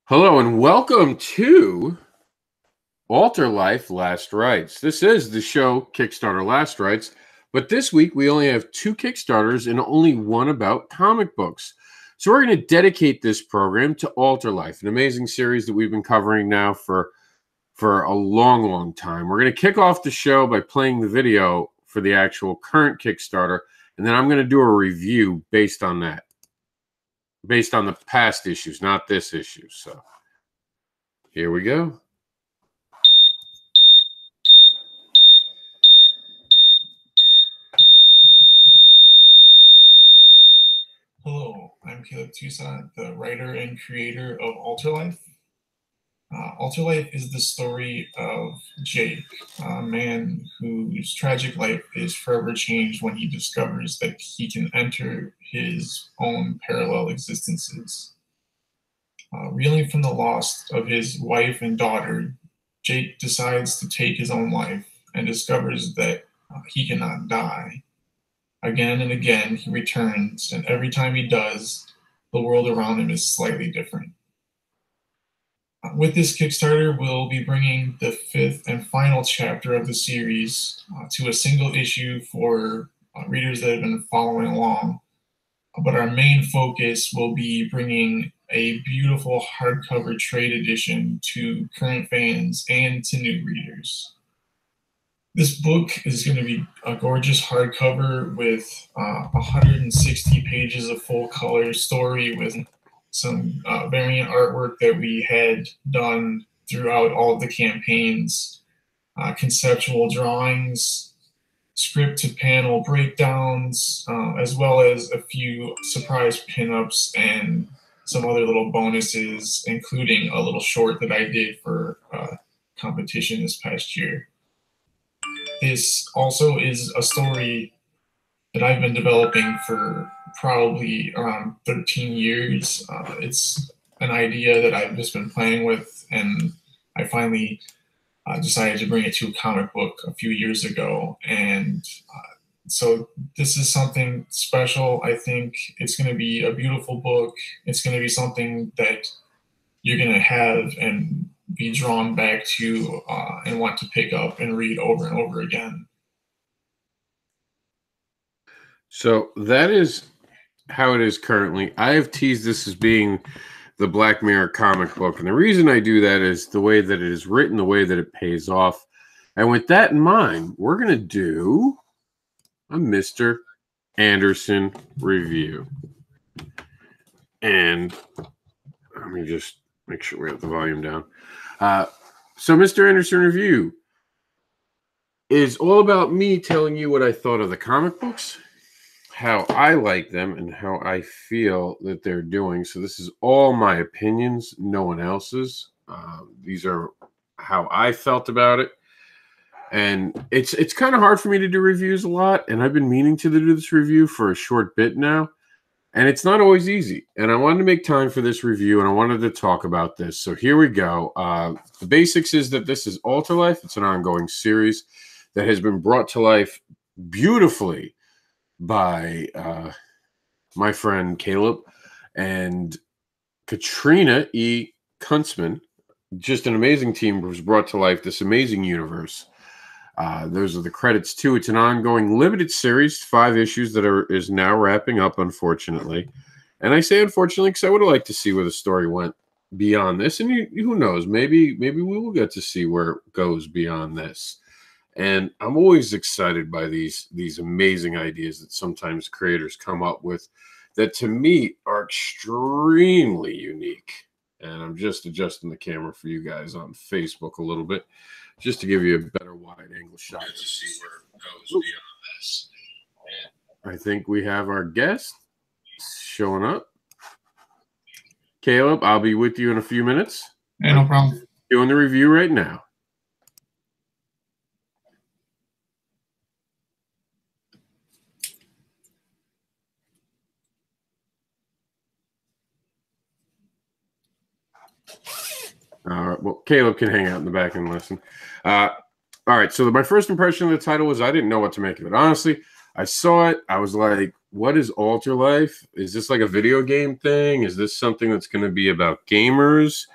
Hello and welcome to Alter Life Last Rites. This is the show Kickstarter Last Rites, but this week we only have 2 Kickstarters and only one about comic books. So we're going to dedicate this program to Alter Life, an amazing series that we've been covering now for a long time. We're going to kick off the show by playing the video for the actual current Kickstarter, and then I'm going to do a review based on that. Based on the past issues, not this issue. So here we go. Hello, I'm Caleb Toussaint, the writer and creator of Alter Life. Alter Life is the story of Jake, a man whose tragic life is forever changed when he discovers that he can enter his own parallel existences. Reeling from the loss of his wife and daughter, Jake decides to take his own life and discovers that he cannot die. Again and again, he returns, and every time he does, the world around him is slightly different. With this Kickstarter, we'll be bringing the 5th and final chapter of the series to a single issue for readers that have been following along. But our main focus will be bringing a beautiful hardcover trade edition to current fans and to new readers. This book is going to be a gorgeous hardcover with 160 pages of full color story with some variant artwork that we had done throughout all of the campaigns, conceptual drawings, script to panel breakdowns, as well as a few surprise pinups and some other little bonuses, including a little short that I did for competition this past year. This also is a story that I've been developing for probably around 13 years. It's an idea that I've just been playing with, and I finally decided to bring it to a comic book a few years ago. And so this is something special. I think it's going to be a beautiful book. It's going to be something that you're going to have and be drawn back to and want to pick up and read over and over again. So that is how it is currently. I have teased this as being the Black Mirror comic book, and the reason I do that is the way that it is written, the way that it pays off. And with that in mind, we're going to do a Mr. Anderson review. And let me just make sure we have the volume down. So Mr. Anderson review is all about me telling you what I thought of the comic books, how I like them, and how I feel that they're doing. So this is all my opinions, no one else's. These are how I felt about it. And it's kind of hard for me to do reviews a lot, and I've been meaning to do this review for a short bit now, and it's not always easy. And I wanted to make time for this review, and I wanted to talk about this. So here we go. The basics is that this is Alter Life. It's an ongoing series that has been brought to life beautifully by my friend Caleb and Katrina E. Kuntzman. Just an amazing team was brought to life this amazing universe. Those are the credits too. It's an ongoing limited series, 5 issues that is now wrapping up, unfortunately. And I say unfortunately because I would have liked to see where the story went beyond this. And who knows, maybe we will get to see where it goes beyond this. And I'm always excited by these amazing ideas that sometimes creators come up with that to me are extremely unique. And I'm just adjusting the camera for you guys on Facebook a little bit, just to give you a better wide angle shot to see where it goes beyond this. And I think we have our guest showing up. Caleb, I'll be with you in a few minutes. Yeah, no problem. Doing the review right now. All right. Well, Caleb can hang out in the back and listen. All right. So my first impression of the title was I didn't know what to make of it. Honestly, I saw it. I was like, what is Alter Life? Is this like a video game thing? Is this something that's going to be about gamers?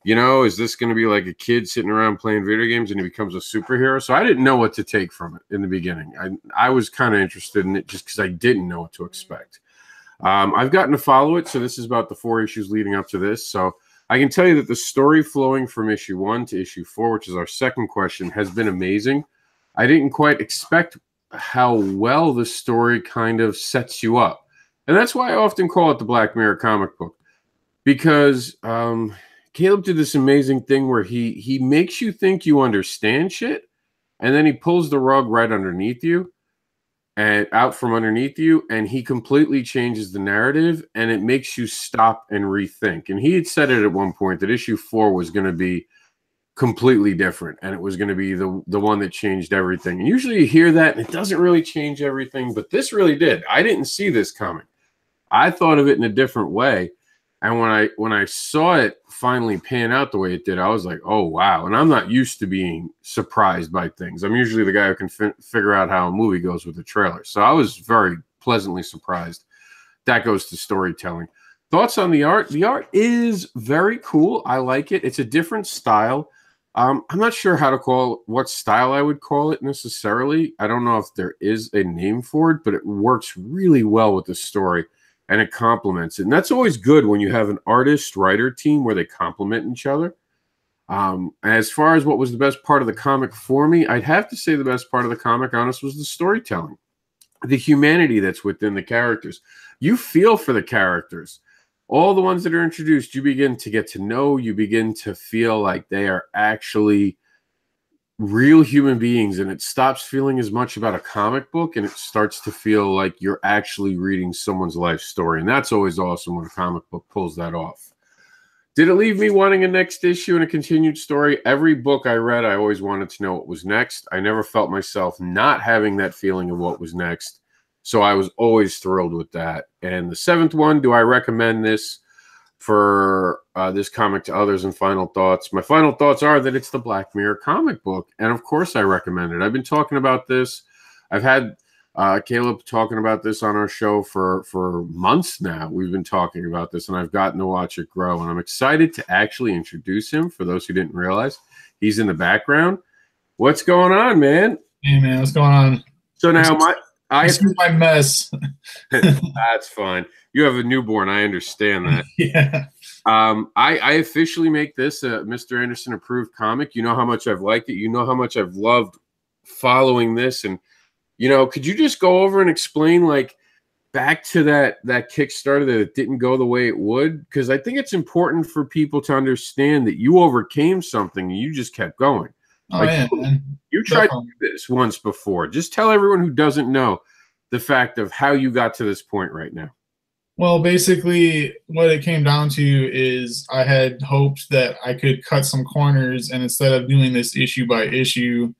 You know, is this going to be like a kid sitting around playing video games and he becomes a superhero? So I didn't know what to take from it in the beginning. I was kind of interested in it just because I didn't know what to expect. I've gotten to follow it. So this is about the 4 issues leading up to this. So I can tell you that the story flowing from issue 1 to issue 4, which is our second question, has been amazing. I didn't quite expect how well the story kind of sets you up. And that's why I often call it the Black Mirror comic book, because Caleb did this amazing thing where he makes you think you understand shit, and then he pulls the rug right underneath you and out from underneath you, and he completely changes the narrative, and it makes you stop and rethink. And he had said it at one point that issue 4 was going to be completely different, and it was going to be the one that changed everything. And usually you hear that and it doesn't really change everything, but this really did. I didn't see this coming. I thought of it in a different way. And when I saw it finally pan out the way it did, I was like, oh, wow. And I'm not used to being surprised by things. I'm usually the guy who can figure out how a movie goes with a trailer. So I was very pleasantly surprised. That goes to storytelling. Thoughts on the art? The art is very cool. I like it. It's a different style. I'm not sure how to call what style I would call it necessarily. I don't know if there is a name for it, but it works really well with the story. And it complements it. And that's always good when you have an artist-writer team where they complement each other. As far as what was the best part of the comic for me, I'd have to say the best part of the comic, honest, was the storytelling. The humanity that's within the characters. You feel for the characters. All the ones that are introduced, you begin to get to know. You begin to feel like they are actually real human beings, and it stops feeling as much about a comic book, and it starts to feel like you're actually reading someone's life story. And that's always awesome when a comic book pulls that off. Did it leave me wanting a next issue and a continued story? Every book I read, I always wanted to know what was next. I never felt myself not having that feeling of what was next. So I was always thrilled with that. And the 7th one, do I recommend this for this comic to others? And final thoughts. My final thoughts are that it's the Black Mirror comic book. And of course I recommend it. I've been talking about this. I've had Caleb talking about this on our show for months now. We've been talking about this, and I've gotten to watch it grow. And I'm excited to actually introduce him. For those who didn't realize, he's in the background. What's going on, man? Hey, man, what's going on? So now my mess. That's fine. You have a newborn. I understand that. Yeah. I officially make this a Mr. Anderson approved comic. You know how much I've liked it. You know how much I've loved following this. And, you know, could you just go over and explain, like, back to that Kickstarter that it didn't go the way it would? Because I think it's important for people to understand that you overcame something and you just kept going. Oh, like, yeah, man. You tried to do this once before. Just tell everyone who doesn't know the fact of how you got to this point right now. Well, basically, what it came down to is I had hoped that I could cut some corners, and instead of doing this issue by issue,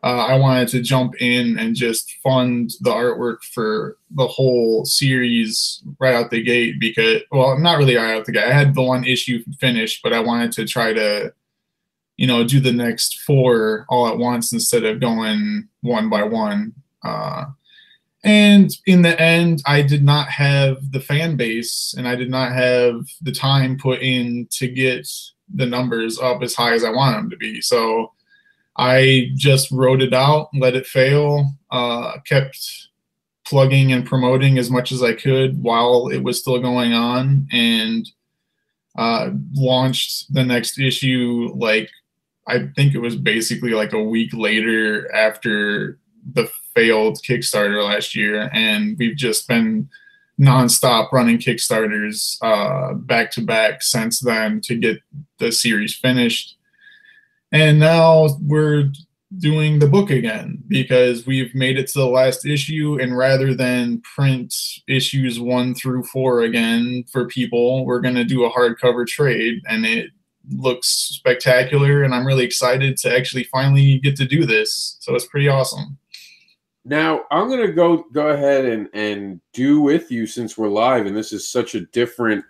I wanted to jump in and just fund the artwork for the whole series right out the gate. Because, well, not really right out the gate. I had the one issue finished, but I wanted to try to, you know, do the next 4 all at once instead of going one by one. And in the end, I did not have the fan base, and I did not have the time put in to get the numbers up as high as I want them to be. So I just wrote it out, let it fail, kept plugging and promoting as much as I could while it was still going on, and launched the next issue, like, I think it was basically like a week later after the failed Kickstarter last year. And we've just been nonstop running Kickstarters back to back since then to get the series finished. And now we're doing the book again because we've made it to the last issue, and rather than print issues 1 through 4 again for people, we're going to do a hardcover trade, and it looks spectacular, and I'm really excited to actually finally get to do this. So it's pretty awesome. Now, I'm going to go ahead and do with you, since we're live, and this is such a different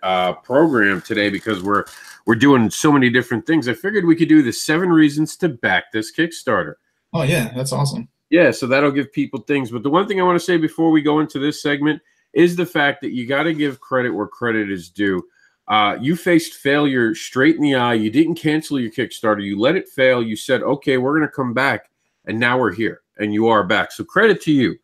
program today because we're doing so many different things. I figured we could do the 7 reasons to back this Kickstarter. Oh, yeah, that's awesome. Yeah, so that'll give people things. But the one thing I want to say before we go into this segment is the fact that you got to give credit where credit is due. You faced failure straight in the eye. You didn't cancel your Kickstarter. You let it fail. You said, okay, we're going to come back. And now we're here. And you are back. So credit to you.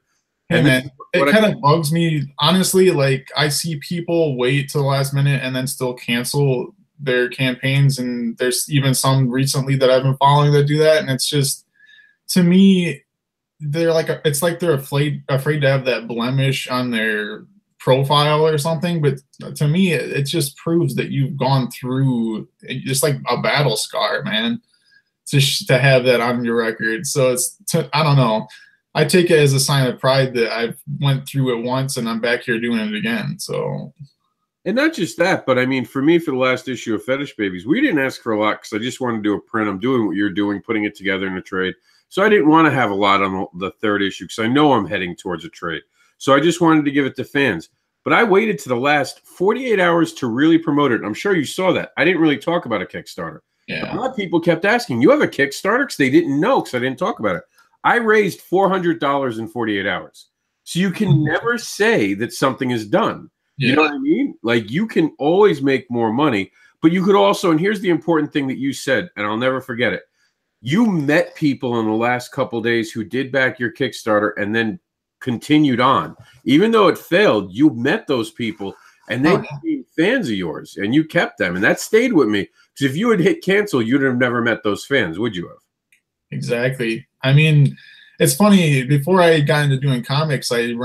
Hey, and man, it kind of bugs me. Honestly, like, I see people wait till the last minute and then still cancel their campaigns. And there's even some recently that I've been following that do that. And it's just, to me, they're like, it's like they're afraid to have that blemish on their profile or something. But to me, it just proves that you've gone through just like a battle scar, man, to have that on your record. So I don't know. I take it as a sign of pride that I've went through it once and I'm back here doing it again. So, and not just that, but I mean, for me, for the last issue of Fetish Babies, we didn't ask for a lot because I just wanted to do a print. I'm doing what you're doing, putting it together in a trade. So I didn't want to have a lot on the third issue because I know I'm heading towards a trade. So I just wanted to give it to fans. But I waited to the last 48 hours to really promote it. I'm sure you saw that. I didn't really talk about a Kickstarter. yeah. A lot of people kept asking, you have a Kickstarter? Because they didn't know because I didn't talk about it. I raised $400 in 48 hours. So you can never say that something is done. Yeah. You know what I mean? Like, you can always make more money, but you could also, and here's the important thing that you said, and I'll never forget it. You met people in the last couple days who did back your Kickstarter and then continued on. Even though it failed, you met those people and they became fans of yours and you kept them. And that stayed with me. Because if you had hit cancel, you'd have never met those fans, would you have? Exactly. I mean, it's funny. Before I got into doing comics, I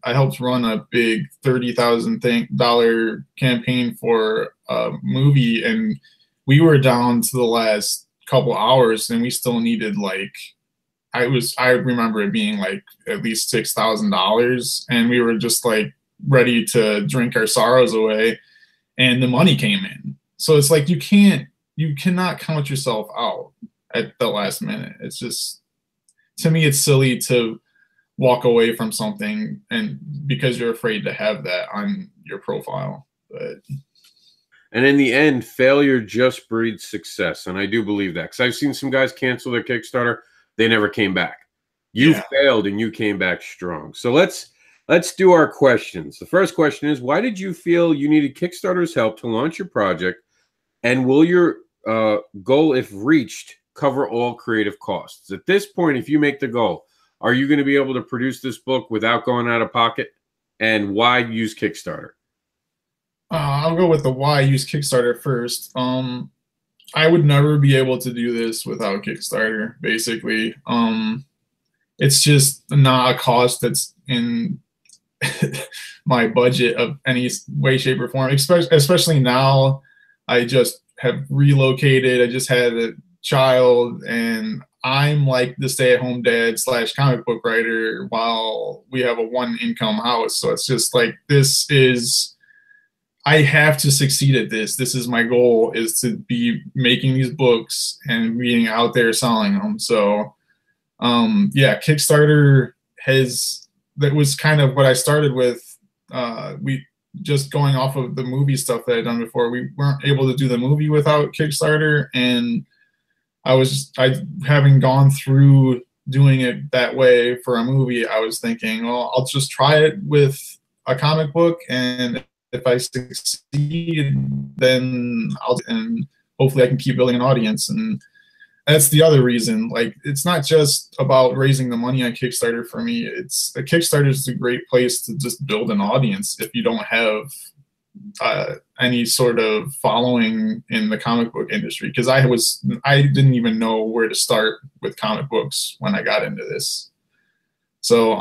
helped run a big $30,000 campaign for a movie, and we were down to the last couple hours, and we still needed like, I remember it being like at least $6,000, and we were just like ready to drink our sorrows away, and the money came in. So it's like you cannot count yourself out at the last minute. It's just, to me, it's silly to walk away from something and because you're afraid to have that on your profile. But and in the end, failure just breeds success, and I do believe that because I've seen some guys cancel their Kickstarter, they never came back. You failed and you came back strong. So let's do our questions. The first question is, why did you feel you needed Kickstarter's help to launch your project, and will your goal, if reached, cover all creative costs? At this point, if you make the goal, are you going to be able to produce this book without going out of pocket? And why use Kickstarter? I'll go with the why use Kickstarter first. I would never be able to do this without Kickstarter, basically. It's just not a cost that's in my budget of any way, shape, or form, especially now. I just have relocated. I just had a child, and I'm like the stay-at-home dad / comic book writer while we have a one-income house. So it's just like, I have to succeed at this. This is my goal, is to be making these books and being out there selling them. So yeah, Kickstarter that was kind of what I started with. We just going off of the movie stuff that I'd done before. We weren't able to do the movie without Kickstarter, and having gone through doing it that way for a movie, I was thinking, well, I'll just try it with a comic book, and if I succeed, then and hopefully I can keep building an audience. And that's the other reason. Like, it's not just about raising the money on Kickstarter for me. Kickstarter is a great place to just build an audience if you don't have any sort of following in the comic book industry. Because I didn't even know where to start with comic books when I got into this. So,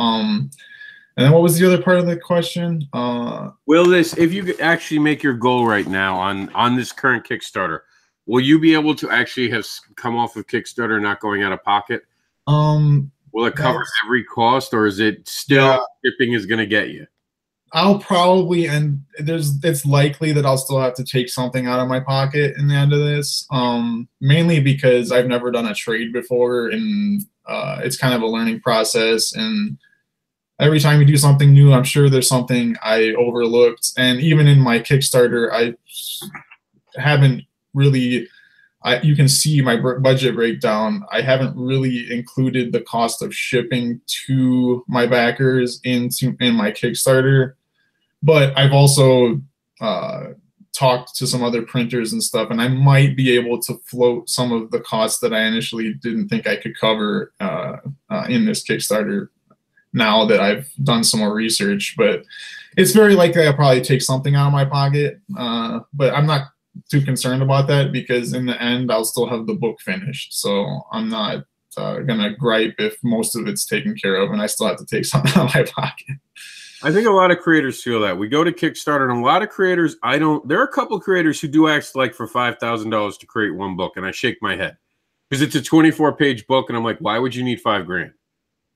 and then what was the other part of the question? If you could actually make your goal right now on this current Kickstarter, will you be able to actually have come off of Kickstarter not going out of pocket? Will it cover every cost, or is it still shipping is going to get you? I'll probably, and it's likely that I'll still have to take something out of my pocket in the end of this, mainly because I've never done a trade before, and it's kind of a learning process. And every time you do something new, I'm sure there's something I overlooked. And even in my Kickstarter, I haven't really you can see my budget breakdown. I haven't really included the cost of shipping to my backers in my Kickstarter, but I've also talked to some other printers and stuff, and I might be able to float some of the costs that I initially didn't think I could cover in this Kickstarter now that I've done some more research. But it's very likely I'll probably take something out of my pocket, but I'm not too concerned about that because in the end I'll still have the book finished, so I'm not gonna gripe if most of it's taken care of and I still have to take something out of my pocket. I think a lot of creators feel that. We go to Kickstarter, and a lot of creators, there are a couple of creators who do ask like for $5,000 to create one book, and I shake my head because it's a 24-page book, and I'm like, why would you need $5,000?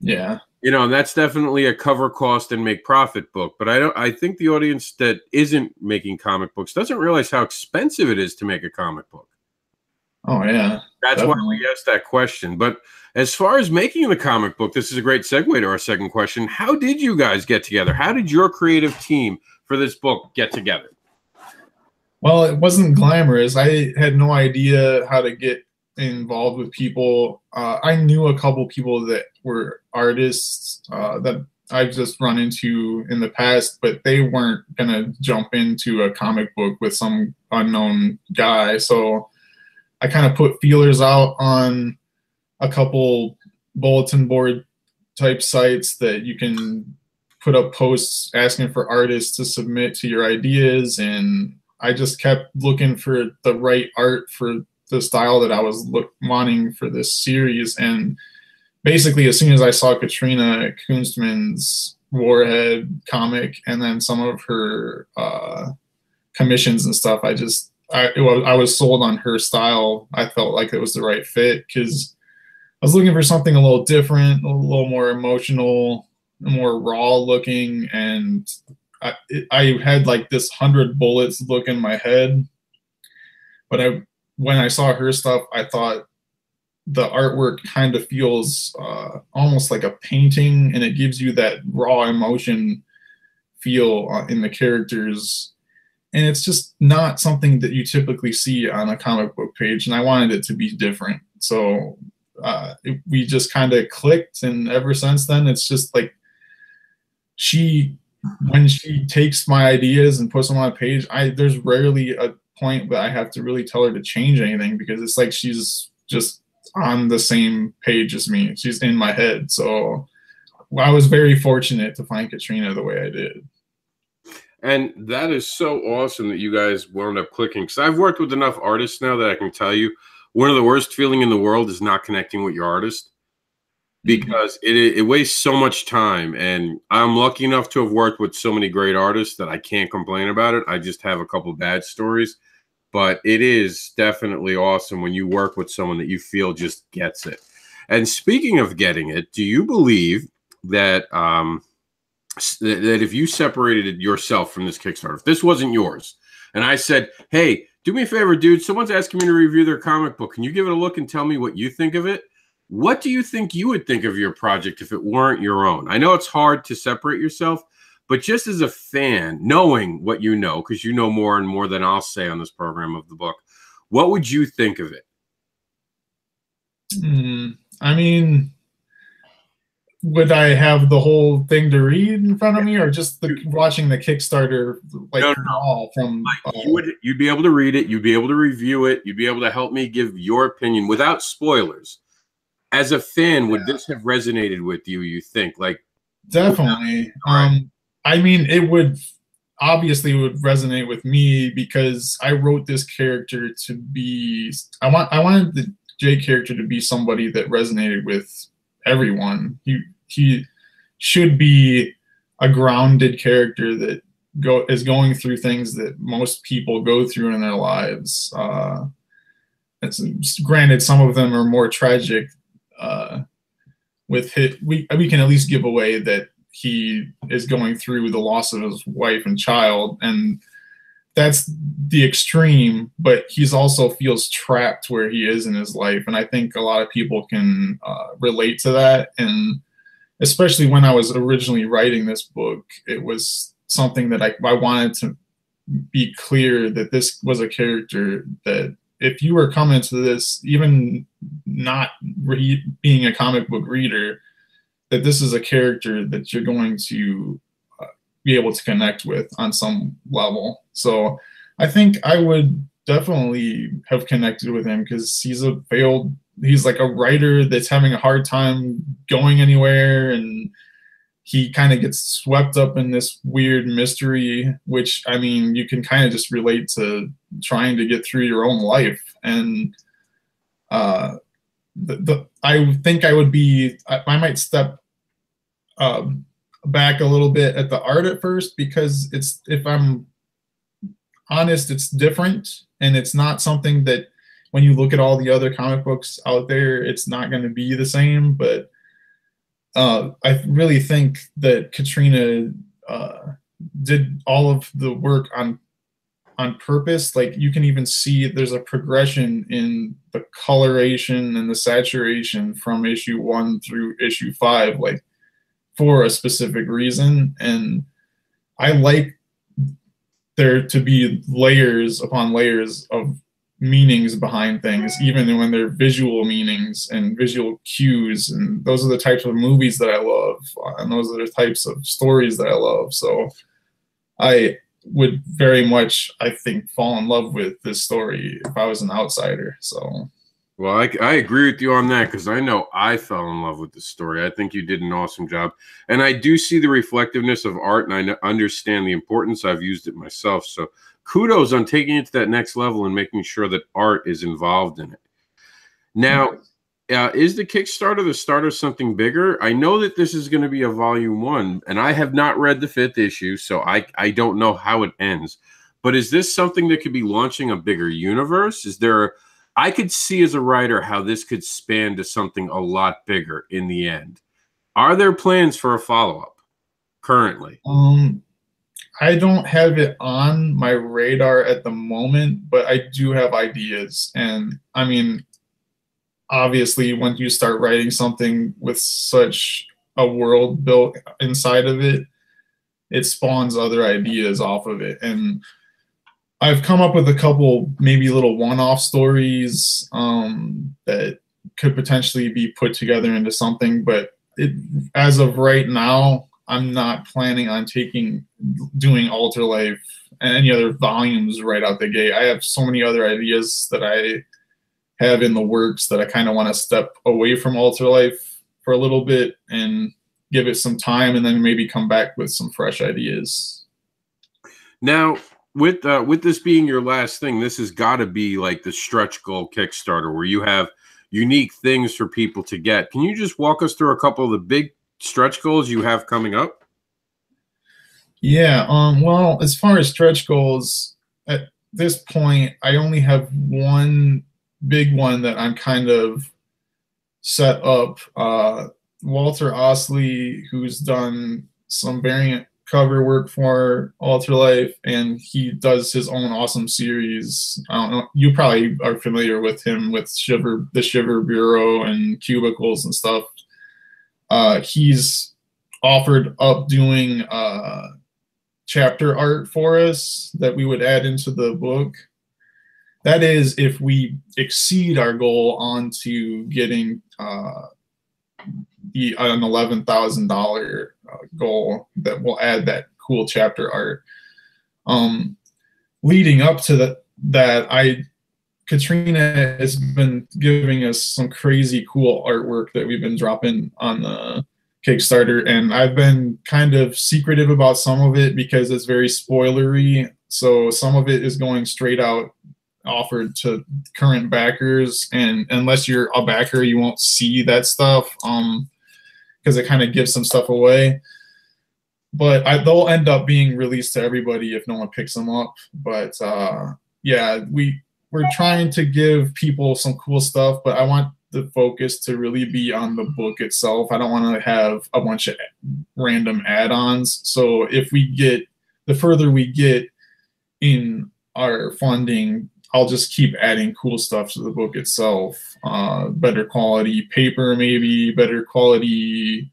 Yeah. You know, and that's definitely a cover cost and make profit book. But I think the audience that isn't making comic books doesn't realize how expensive it is to make a comic book. Oh, yeah. That's definitely why we asked that question. But as far as making the comic book, this is a great segue to our second question. How did you guys get together? How did your creative team for this book get together? Well, it wasn't glamorous. I had no idea how to get involved with people. I knew a couple people that were artists that I've just run into in the past, but they weren't going to jump into a comic book with some unknown guy. So I kind of put feelers out on a couple bulletin board type sites that you can put up posts asking for artists to submit to your ideas. And I just kept looking for the right art for the style that I was wanting for this series. And basically, as soon as I saw Katrina Kunstman's Warhead comic and then some of her commissions and stuff, I was sold on her style. I felt like it was the right fit because I was looking for something a little different, a little more emotional, more raw looking, and I had like this 100 bullets look in my head. But when I saw her stuff, I thought the artwork kind of feels almost like a painting, and it gives you that raw emotion feel in the characters. And it's just not something that you typically see on a comic book page, and I wanted it to be different. So we just kind of clicked, and ever since then, it's just like when she takes my ideas and puts them on a page, there's rarely a point that I have to really tell her to change anything because it's like she's just on the same page as me. She's in my head. So I was very fortunate to find Katrina the way I did. And that is so awesome that you guys wound up clicking. Because I've worked with enough artists now that I can tell you one of the worst feeling in the world is not connecting with your artist, because it wastes so much time. And I'm lucky enough to have worked with so many great artists that I can't complain about it. I just have a couple bad stories. But it is definitely awesome when you work with someone that you feel just gets it. And speaking of getting it, do you believe that that if you separated yourself from this Kickstarter, if this wasn't yours, and I said, hey, do me a favor, dude, someone's asking me to review their comic book. Can you give it a look and tell me what you think of it? What do you think you would think of your project if it weren't your own? I know it's hard to separate yourself, but just as a fan, knowing what you know, because you know more and more than I'll say on this program of the book, what would you think of it? I mean, would I have the whole thing to read in front of me, or just watching the Kickstarter all from? You'd be able to read it. You'd be able to review it. You'd be able to help me give your opinion without spoilers. As a fan, would this have resonated with you? You think, like, definitely. I mean, it would resonate with me because I wrote this character to be. I wanted the Jake character to be somebody that resonated with everyone. He should be a grounded character that is going through things that most people go through in their lives. Granted, some of them are more tragic. We can at least give away that he is going through the loss of his wife and child, and that's the extreme, but he's also feels trapped where he is in his life. And I think a lot of people can relate to that. And especially when I was originally writing this book, it was something that I wanted to be clear that this was a character that if you were coming to this, even not being a comic book reader, that this is a character that you're going to be able to connect with on some level. So I think I would definitely have connected with him because he's like a writer that's having a hard time going anywhere, and he kind of gets swept up in this weird mystery, which, I mean, you can kind of just relate to trying to get through your own life. And I think I might step back a little bit at the art at first, because if I'm honest, it's different, and it's not something that, when you look at all the other comic books out there, it's not going to be the same. But I really think that Katrina did all of the work on purpose. Like, you can even see there's a progression in the coloration and the saturation from issue 1 through issue 5, like, for a specific reason. And I like there to be layers upon layers of meanings behind things, even when they're visual meanings and visual cues. And those are the types of movies that I love, and those are the types of stories that I love. So I would very much, I think, fall in love with this story if I was an outsider. So, well, I agree with you on that, because I know I fell in love with the story. I think you did an awesome job. And I do see the reflectiveness of art, and I understand the importance. I've used it myself. So kudos on taking it to that next level and making sure that art is involved in it. Now, is the Kickstarter the start of something bigger? I know that this is going to be a volume 1, and I have not read the 5th issue, so I don't know how it ends. But is this something that could be launching a bigger universe? I could see as a writer how this could span to something a lot bigger in the end. Are there plans for a follow-up currently? I don't have it on my radar at the moment, but I do have ideas. And I mean, obviously, when you start writing something with such a world built inside of it, it spawns other ideas off of it. And I've come up with a couple maybe little one-off stories that could potentially be put together into something. But as of right now, I'm not planning on doing Alter Life and any other volumes right out the gate. I have so many other ideas that I have in the works that I kind of want to step away from Alter Life for a little bit and give it some time, and then maybe come back with some fresh ideas. Now, with this being your last thing, this has got to be like the stretch goal Kickstarter, where you have unique things for people to get. Can you just walk us through a couple of the big stretch goals you have coming up? Yeah. Well, as far as stretch goals, at this point, I only have one big one that I'm kind of set up. Walter Osley, who's done some variant cover work for Alter Life, and he does his own awesome series. I don't know, you probably are familiar with him with the Shiver Bureau and Cubicles and stuff. He's offered up doing chapter art for us that we would add into the book. That is, if we exceed our goal onto getting an $11,000 goal, that will add that cool chapter art. Leading up to that, Katrina has been giving us some crazy cool artwork that we've been dropping on the Kickstarter, and I've been kind of secretive about some of it because it's very spoilery. So some of it is going straight out offered to current backers, and unless you're a backer, you won't see that stuff because it kind of gives some stuff away. But they'll end up being released to everybody if no one picks them up. But yeah, we're trying to give people some cool stuff, but I want the focus to really be on the book itself. I don't want to have a bunch of random add-ons. So if the further we get in our funding, I'll just keep adding cool stuff to the book itself. Better quality paper, maybe better quality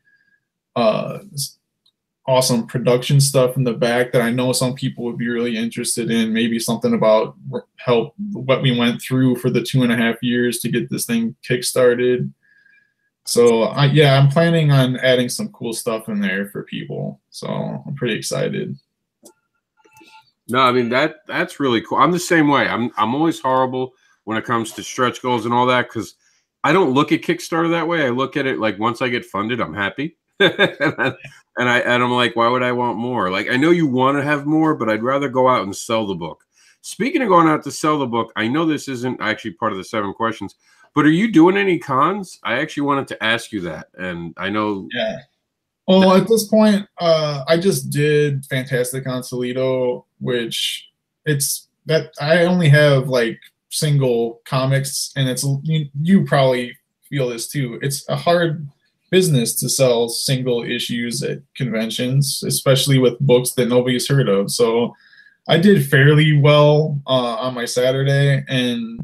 awesome production stuff in the back that I know some people would be really interested in. Maybe something about what we went through for the 2.5 years to get this thing kickstarted. So yeah, I'm planning on adding some cool stuff in there for people. So I'm pretty excited. No, I mean that's really cool. I'm the same way. I'm always horrible when it comes to stretch goals and all that, because I don't look at Kickstarter that way. I look at it like once I get funded, I'm happy. and I'm like, why would I want more? Like, I know you want to have more, but I'd rather go out and sell the book. Speaking of going out to sell the book, I know this isn't actually part of the 7 questions, but are you doing any cons? I actually wanted to ask you that, and I know. Yeah. Well, at this point, I just did Fantastic on Toledo, which it's that I only have like single comics, and it's you probably feel this too. It's a hard business to sell single issues at conventions, especially with books that nobody's heard of. So I did fairly well on my Saturday, and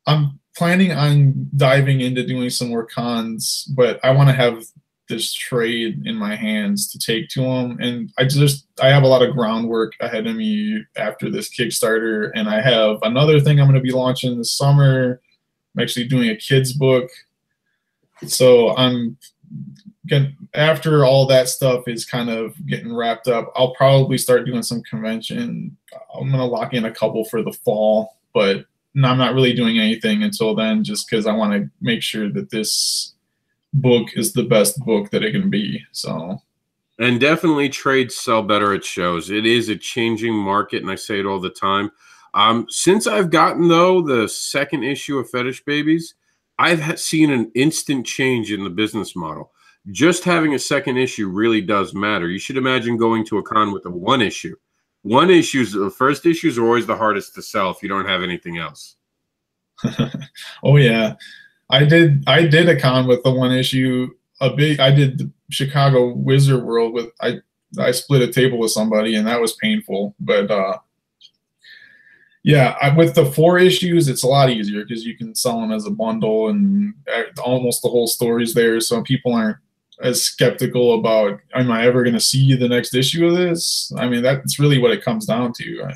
I'm planning on diving into doing some more cons, but I want to have this trade in my hands to take to them. And I have a lot of groundwork ahead of me after this Kickstarter, and I have another thing I'm going to be launching this summer. I'm actually doing a kids book. So after all that stuff is kind of getting wrapped up, I'll probably start doing some convention. I'm going to lock in a couple for the fall, but I'm not really doing anything until then, just because I want to make sure that this book is the best book that it can be. So, and definitely trades sell better at shows. It is a changing market, and I say it all the time. Since I've gotten, though, the 2nd issue of Fetish Babies, I've seen an instant change in the business model. Just having a 2nd issue really does matter. You should imagine going to a con with a 1 issue. 1 issues, the first issues are always the hardest to sell if you don't have anything else. Oh yeah, I did a con with the 1 issue. I did the Chicago Wizard World with I split a table with somebody, and that was painful. But yeah, with the 4 issues, it's a lot easier because you can sell them as a bundle, and almost the whole story's there, so people aren't as skeptical about, am I ever going to see the next issue of this? I mean, that's really what it comes down to.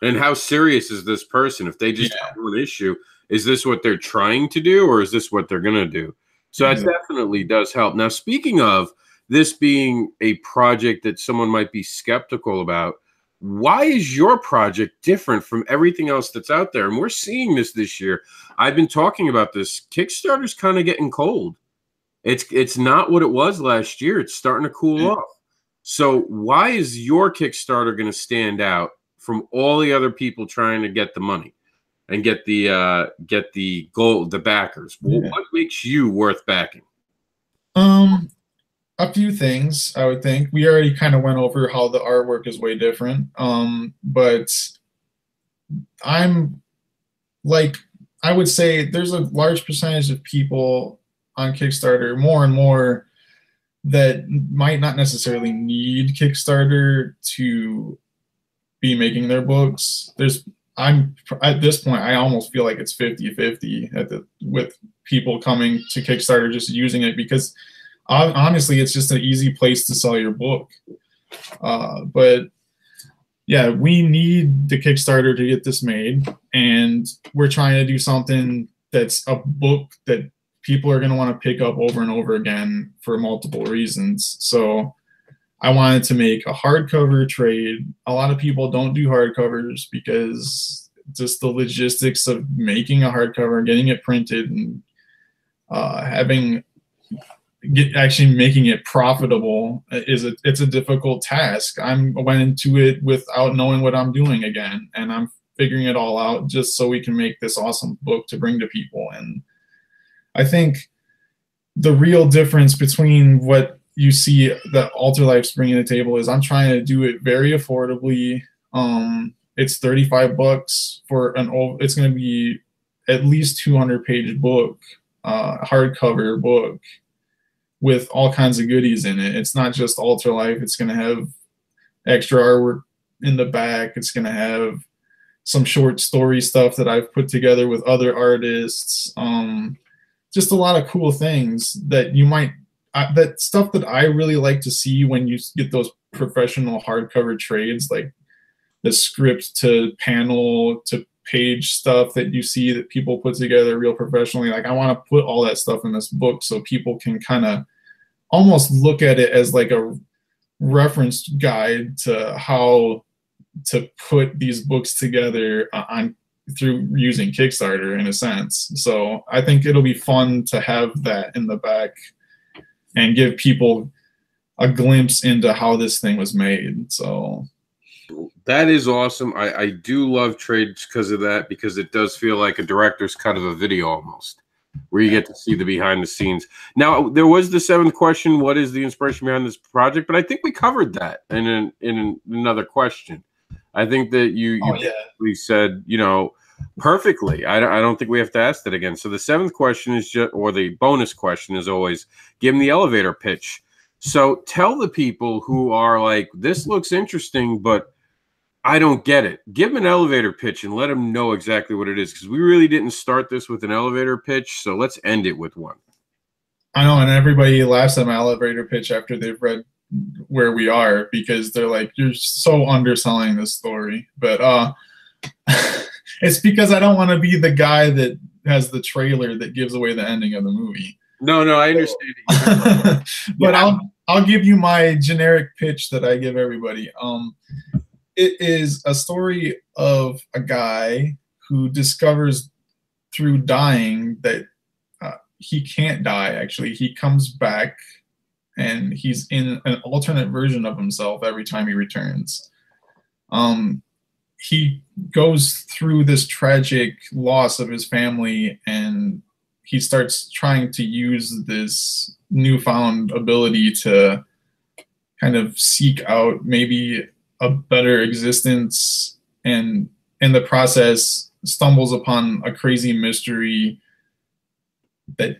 And how serious is this person? If they just have 1 issue, is this what they're trying to do, or is this what they're going to do? So that definitely does help. Now, speaking of this being a project that someone might be skeptical about, why is your project different from everything else that's out there? And we're seeing this year. I've been talking about this. Kickstarter's kind of getting cold. It's not what it was last year. It's starting to cool off. So why is your Kickstarter going to stand out from all the other people trying to get the money and get the goal, the backers? What makes you worth backing? A few things, I would think. We already kind of went over how the artwork is way different. But I'm like, I would say there's a large percentage of people on Kickstarter, more and more, that might not necessarily need Kickstarter to be making their books. I'm at this point, I almost feel like it's 50-50 with people coming to Kickstarter just using it, because honestly, it's just an easy place to sell your book. But yeah, we need the Kickstarter to get this made, and we're trying to do something that's a book that people are going to want to pick up over and over again for multiple reasons. So I wanted to make a hardcover trade. A lot of people don't do hardcovers because just the logistics of making a hardcover and getting it printed and actually making it profitable it's a difficult task. I went into it without knowing what I'm doing again, and I'm figuring it all out just so we can make this awesome book to bring to people. And I think the real difference between what you see that Alter Life's bringing to the table is I'm trying to do it very affordably. It's $35 for it's going to be at least 200-page book, hardcover book with all kinds of goodies in it. It's not just Alter Life. It's going to have extra artwork in the back. It's going to have some short story stuff that I've put together with other artists. Just a lot of cool things that you might that stuff that I really like to see when you get those professional hardcover trades, like the script to panel to page stuff that you see that people put together real professionally. Like I want to put all that stuff in this book so people can kind of almost look at it as like a reference guide to how to put these books together on through using Kickstarter in a sense. So I think it'll be fun to have that in the back and give people a glimpse into how this thing was made. So that is awesome. I do love trades because of that, because it does feel like a director's cut of a video almost, where you get to see the behind the scenes. Now, there was the seventh question, what is the inspiration behind this project? But I think we covered that in another question. I think that you basically said, you know, perfectly. I don't think we have to ask that again. So the seventh question is just, or the bonus question is always, give them the elevator pitch. So tell the people who are like, this looks interesting, but I don't get it. Give them an elevator pitch and let them know exactly what it is, because we really didn't start this with an elevator pitch. So let's end it with one. I know, and everybody laughs at my elevator pitch after they've read where we are, because they're like, you're so underselling this story. But it's because I don't want to be the guy that has the trailer that gives away the ending of the movie. No, I understand. But I'll give you my generic pitch that I give everybody. It is a story of a guy who discovers through dying that he can't die. Actually, he comes back and he's in an alternate version of himself every time he returns. He goes through this tragic loss of his family, and he starts trying to use this newfound ability to kind of seek out maybe a better existence, and in the process stumbles upon a crazy mystery that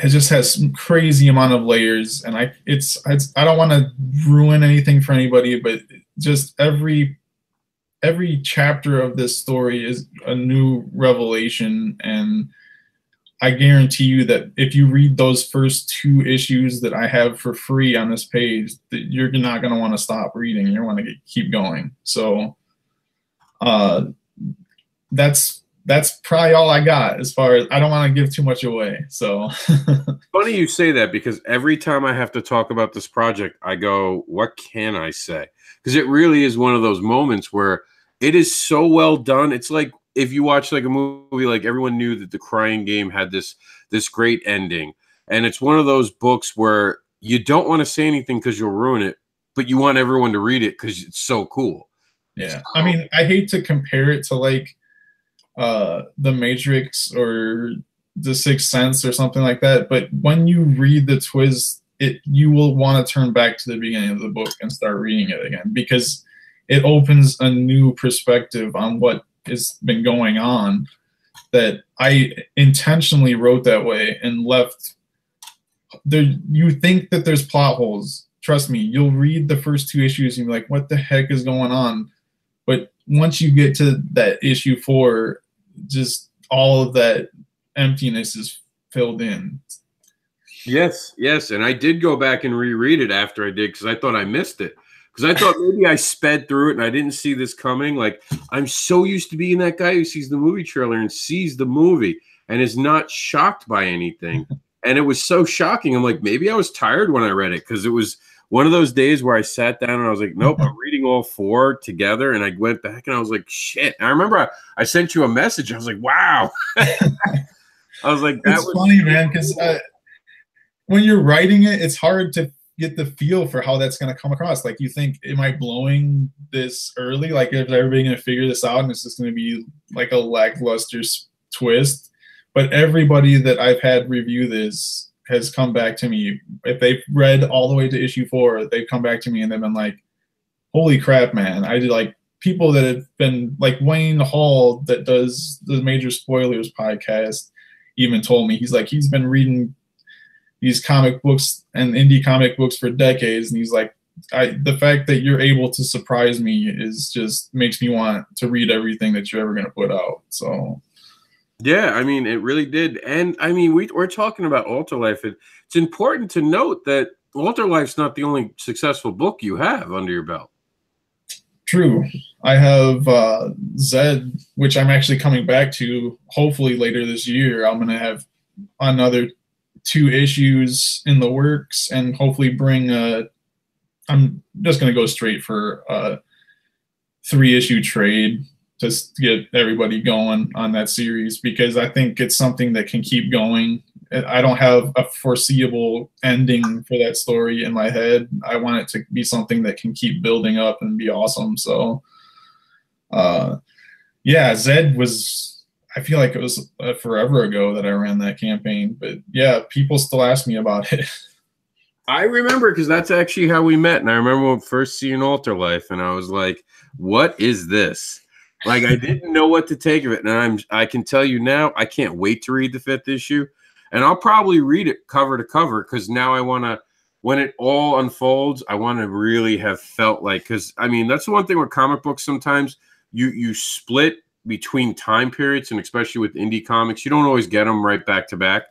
just has some crazy amount of layers. And I don't want to ruin anything for anybody, but just every chapter of this story is a new revelation. And I guarantee you that if you read those first 2 issues that I have for free on this page, that you're not going to want to stop reading. You're going to keep going. So that's probably all I got, as far as, I don't want to give too much away. So funny you say that, because every time I have to talk about this project, I go, what can I say? Because it really is one of those moments where it is so well done. It's like, if you watch like a movie, like everyone knew that The Crying Game had this great ending. And it's one of those books where you don't want to say anything because you'll ruin it, but you want everyone to read it because it's so cool. Yeah. I mean, I hate to compare it to like The Matrix or The Sixth Sense or something like that, but when you read the twist, you will want to turn back to the beginning of the book and start reading it again, because it opens a new perspective on what has been going on, that I intentionally wrote that way and left there. You think that there's plot holes. Trust me, you'll read the first 2 issues and be like, what the heck is going on? But once you get to that issue 4, just all of that emptiness is filled in. Yes. And I did go back and reread it after I did, because I thought I missed it. Because I thought maybe I sped through it and I didn't see this coming. Like, I'm so used to being that guy who sees the movie trailer and sees the movie and is not shocked by anything. And it was so shocking. I'm like, maybe I was tired when I read it, because it was one of those days where I sat down and I was like, nope, I'm reading all 4 together. And I went back and I was like, shit. And I remember I sent you a message. I was like, wow. I was like, that was funny, man, because when you're writing it, it's hard to get the feel for how that's going to come across. Like, you think, am I blowing this early? Like, is everybody going to figure this out and it's just going to be like a lackluster twist? But everybody that I've had review this has come back to me. If they've read all the way to issue 4, they've come back to me and they've been like, holy crap, man. I did, like, people that have been like Wayne Hall, that does the Major Spoilers podcast, even told me, he's like, he's been reading these comic books and indie comic books for decades, and he's like, the fact that you're able to surprise me is just makes me want to read everything that you're ever going to put out. So Yeah, I mean, it really did. And I mean, we're talking about Alterlife. It's important to note that Alterlife's not the only successful book you have under your belt. True. I have Zed, which I'm actually coming back to hopefully later this year. I'm going to have another 2 issues in the works and hopefully bring I'm just going to go straight for a 3-issue trade just to get everybody going on that series, because I think it's something that can keep going. I don't have a foreseeable ending for that story in my head. I want it to be something that can keep building up and be awesome. So, yeah, Zed was, I feel like it was forever ago that I ran that campaign, but yeah, people still ask me about it. I remember because that's actually how we met. And I remember first seeing Alterlife, and I was like, what is this? Like, I didn't know what to take of it. And I can tell you now, I can't wait to read the 5th issue. And I'll probably read it cover to cover because now I want to, when it all unfolds, I want to really have felt like, because I mean, that's the one thing with comic books. Sometimes you split between time periods, and especially with indie comics, you don't always get them right back to back.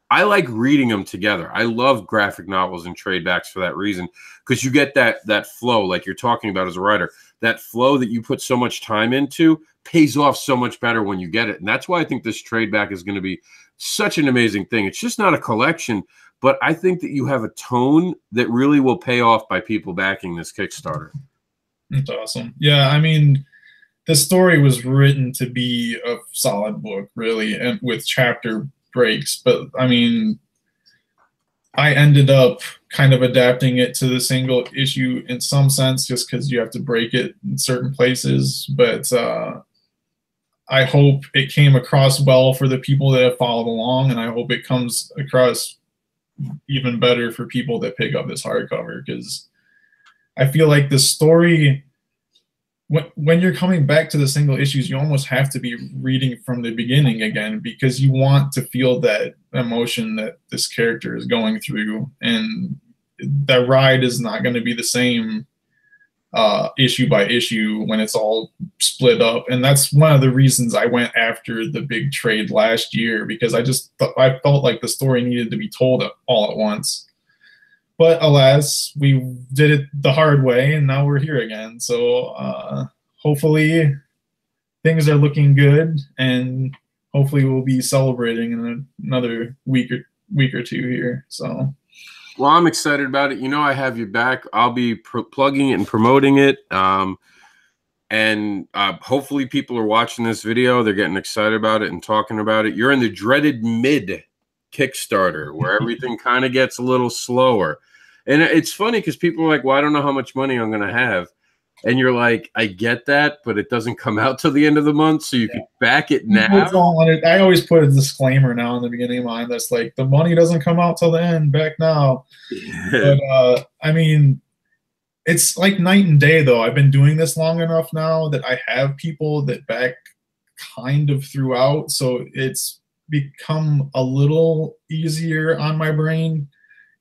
I like reading them together. I love graphic novels and trade backs for that reason, because you get that flow, like you're talking about as a writer. That flow that you put so much time into pays off so much better when you get it. And that's why I think this trade back is going to be such an amazing thing. It's just not a collection, but I think that you have a tone that really will pay off by people backing this Kickstarter. That's awesome. Yeah, I mean, the story was written to be a solid book, really, and with chapter breaks. But I mean, I ended up kind of adapting it to the single issue in some sense, just because you have to break it in certain places. But I hope it came across well for the people that have followed along, and I hope it comes across even better for people that pick up this hardcover, because I feel like the story, when you're coming back to the single issues, you almost have to be reading from the beginning again, because you want to feel that emotion that this character is going through, and that ride is not going to be the same issue by issue when it's all split up. And that's one of the reasons I went after the big trade last year, because I felt like the story needed to be told all at once. But alas, we did it the hard way, and now we're here again. So hopefully things are looking good, and hopefully we'll be celebrating in another week or 2 here. So, well, I'm excited about it. You know, I have you back. I'll be plugging it and promoting it. And hopefully people are watching this video. They're getting excited about it and talking about it. You're in the dreaded mid Kickstarter where everything kind of gets a little slower. And it's funny because people are like, well, I don't know how much money I'm going to have. And you're like, I get that, but it doesn't come out till the end of the month, so you can back it now. I always put a disclaimer now in the beginning of mine that's like, the money doesn't come out till the end, back now. Yeah. But I mean, it's like night and day, though. I've been doing this long enough now that I have people that back kind of throughout, so it's become a little easier on my brain.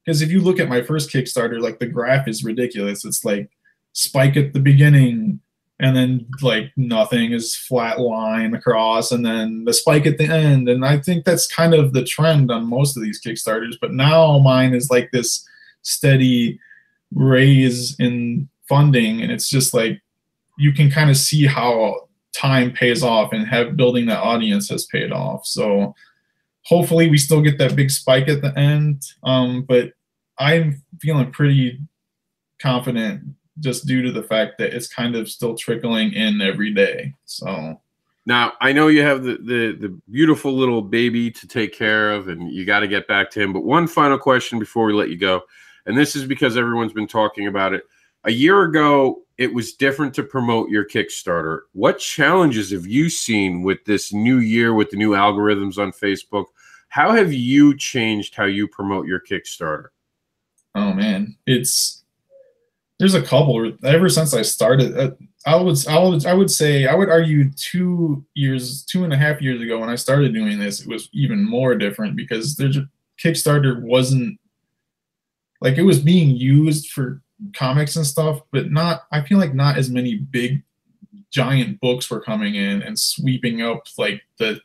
Because if you look at my first Kickstarter, like, the graph is ridiculous. It's like spike at the beginning, and then like nothing, is flat line across, and then the spike at the end. And I think that's kind of the trend on most of these Kickstarters. But now mine is like this steady raise in funding, and it's just like you can kind of see how time pays off, and building that audience has paid off. So hopefully we still get that big spike at the end. But I'm feeling pretty confident just due to the fact that it's kind of still trickling in every day. So now I know you have the beautiful little baby to take care of, and you got to get back to him. But one final question before we let you go, and this is because everyone's been talking about it. A year ago, it was different to promote your Kickstarter. What challenges have you seen with this new year, with the new algorithms on Facebook? How have you changed how you promote your Kickstarter? Oh man, there's a couple. Ever since I started, I would say, I would argue 2.5 years ago when I started doing this, it was even more different, because Kickstarter wasn't like, it was being used for comics and stuff, but I feel like not as many big giant books were coming in and sweeping up like the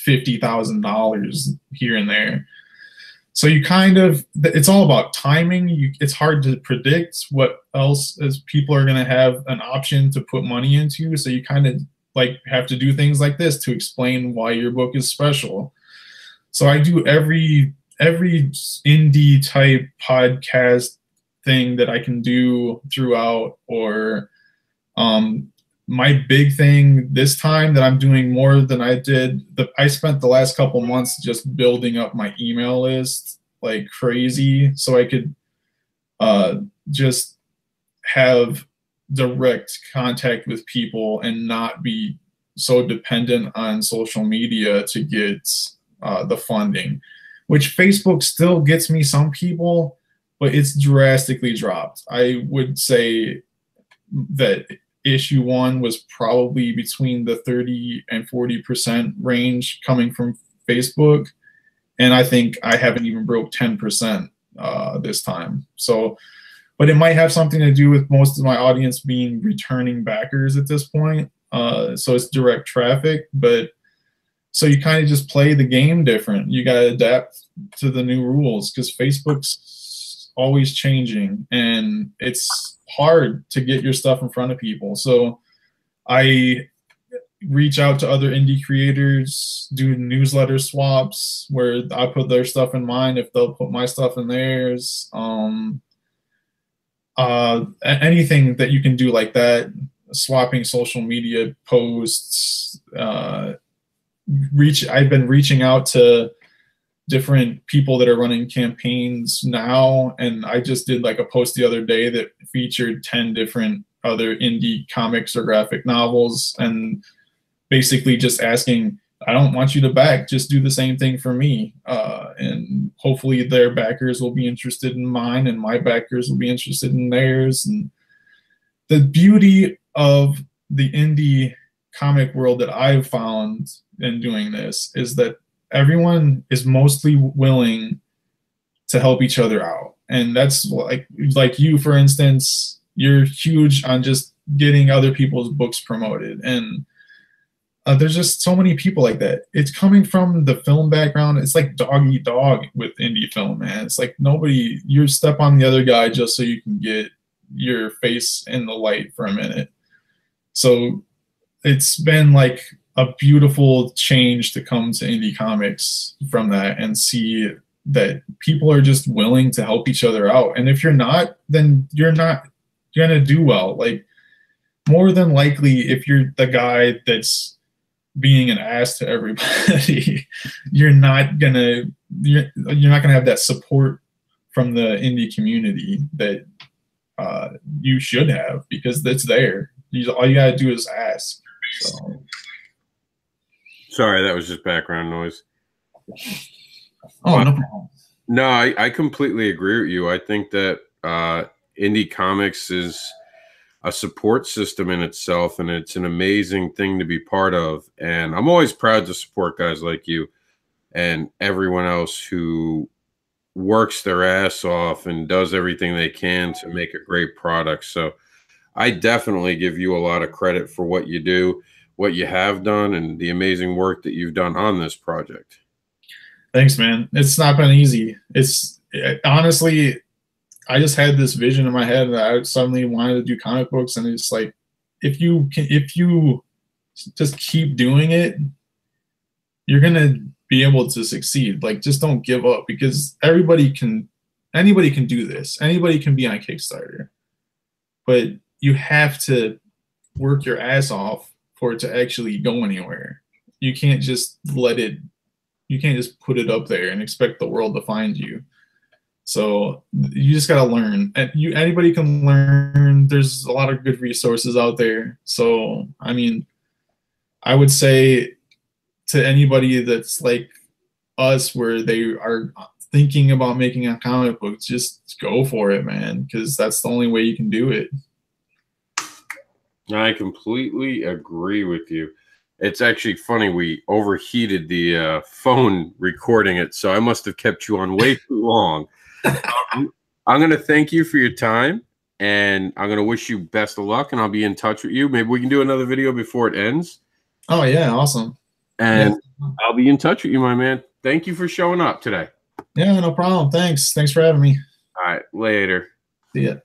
$50,000 here and there. So you kind of, it's all about timing. It's hard to predict what else as people are going to have an option to put money into. So you kind of like have to do things like this to explain why your book is special. So I do every indie type podcast thing that I can do throughout, or my big thing this time that I'm doing more than I did, I spent the last couple months just building up my email list like crazy so I could just have direct contact with people and not be so dependent on social media to get the funding, which Facebook still gets me some people, but it's drastically dropped. I would say that issue 1 was probably between the 30 and 40% range coming from Facebook. And I think I haven't even broke 10% this time. So, but it might have something to do with most of my audience being returning backers at this point. So it's direct traffic, but so you kind of just play the game different. You got to adapt to the new rules because Facebook's always changing and it's hard to get your stuff in front of people. So I reach out to other indie creators, do newsletter swaps where I put their stuff in mine if they'll put my stuff in theirs. Anything that you can do like that, swapping social media posts. I've been reaching out to different people that are running campaigns now, and I just did like a post the other day that featured 10 different other indie comics or graphic novels, and basically just asking, I don't want you to back, just do the same thing for me, and hopefully their backers will be interested in mine and my backers will be interested in theirs. And the beauty of the indie comic world that I've found in doing this is that everyone is mostly willing to help each other out. And that's like you, for instance, you're huge on just getting other people's books promoted. And there's just so many people like that. It's coming from the film background. It's like dog eat dog with indie film, man. It's like you step on the other guy just so you can get your face in the light for a minute. So it's been like a beautiful change to come to indie comics from that and see that people are just willing to help each other out. And if you're not, then you're not going to do well. Like, more than likely, if you're the guy that's being an ass to everybody, you're not gonna have that support from the indie community that you should have, because that's there. All you gotta do is ask. So. Sorry, that was just background noise. Oh, no problem. No, I completely agree with you. I think that indie comics is a support system in itself, and it's an amazing thing to be part of. And I'm always proud to support guys like you and everyone else who works their ass off and does everything they can to make a great product. So I definitely give you a lot of credit for what you do, what you have done, and the amazing work that you've done on this project. Thanks, man. It's not been easy. Honestly, I just had this vision in my head that I suddenly wanted to do comic books, and it's like, if you just keep doing it, you're gonna be able to succeed. Like, just don't give up, because anybody can do this. Anybody can be on Kickstarter, but you have to work your ass off for it to actually go anywhere. You can't just put it up there and expect the world to find you. So you just got to learn. Anybody can learn. There's a lot of good resources out there. So, I mean, I would say to anybody that's like us, where they are thinking about making a comic book, just go for it, man, because that's the only way you can do it. I completely agree with you. It's actually funny, we overheated the phone recording it, so I must have kept you on way too long. I'm going to thank you for your time, and I'm going to wish you best of luck, and I'll be in touch with you. Maybe we can do another video before it ends. Oh, yeah, awesome. And I'll be in touch with you, my man. Thank you for showing up today. Yeah, no problem. Thanks for having me. All right, later. See ya.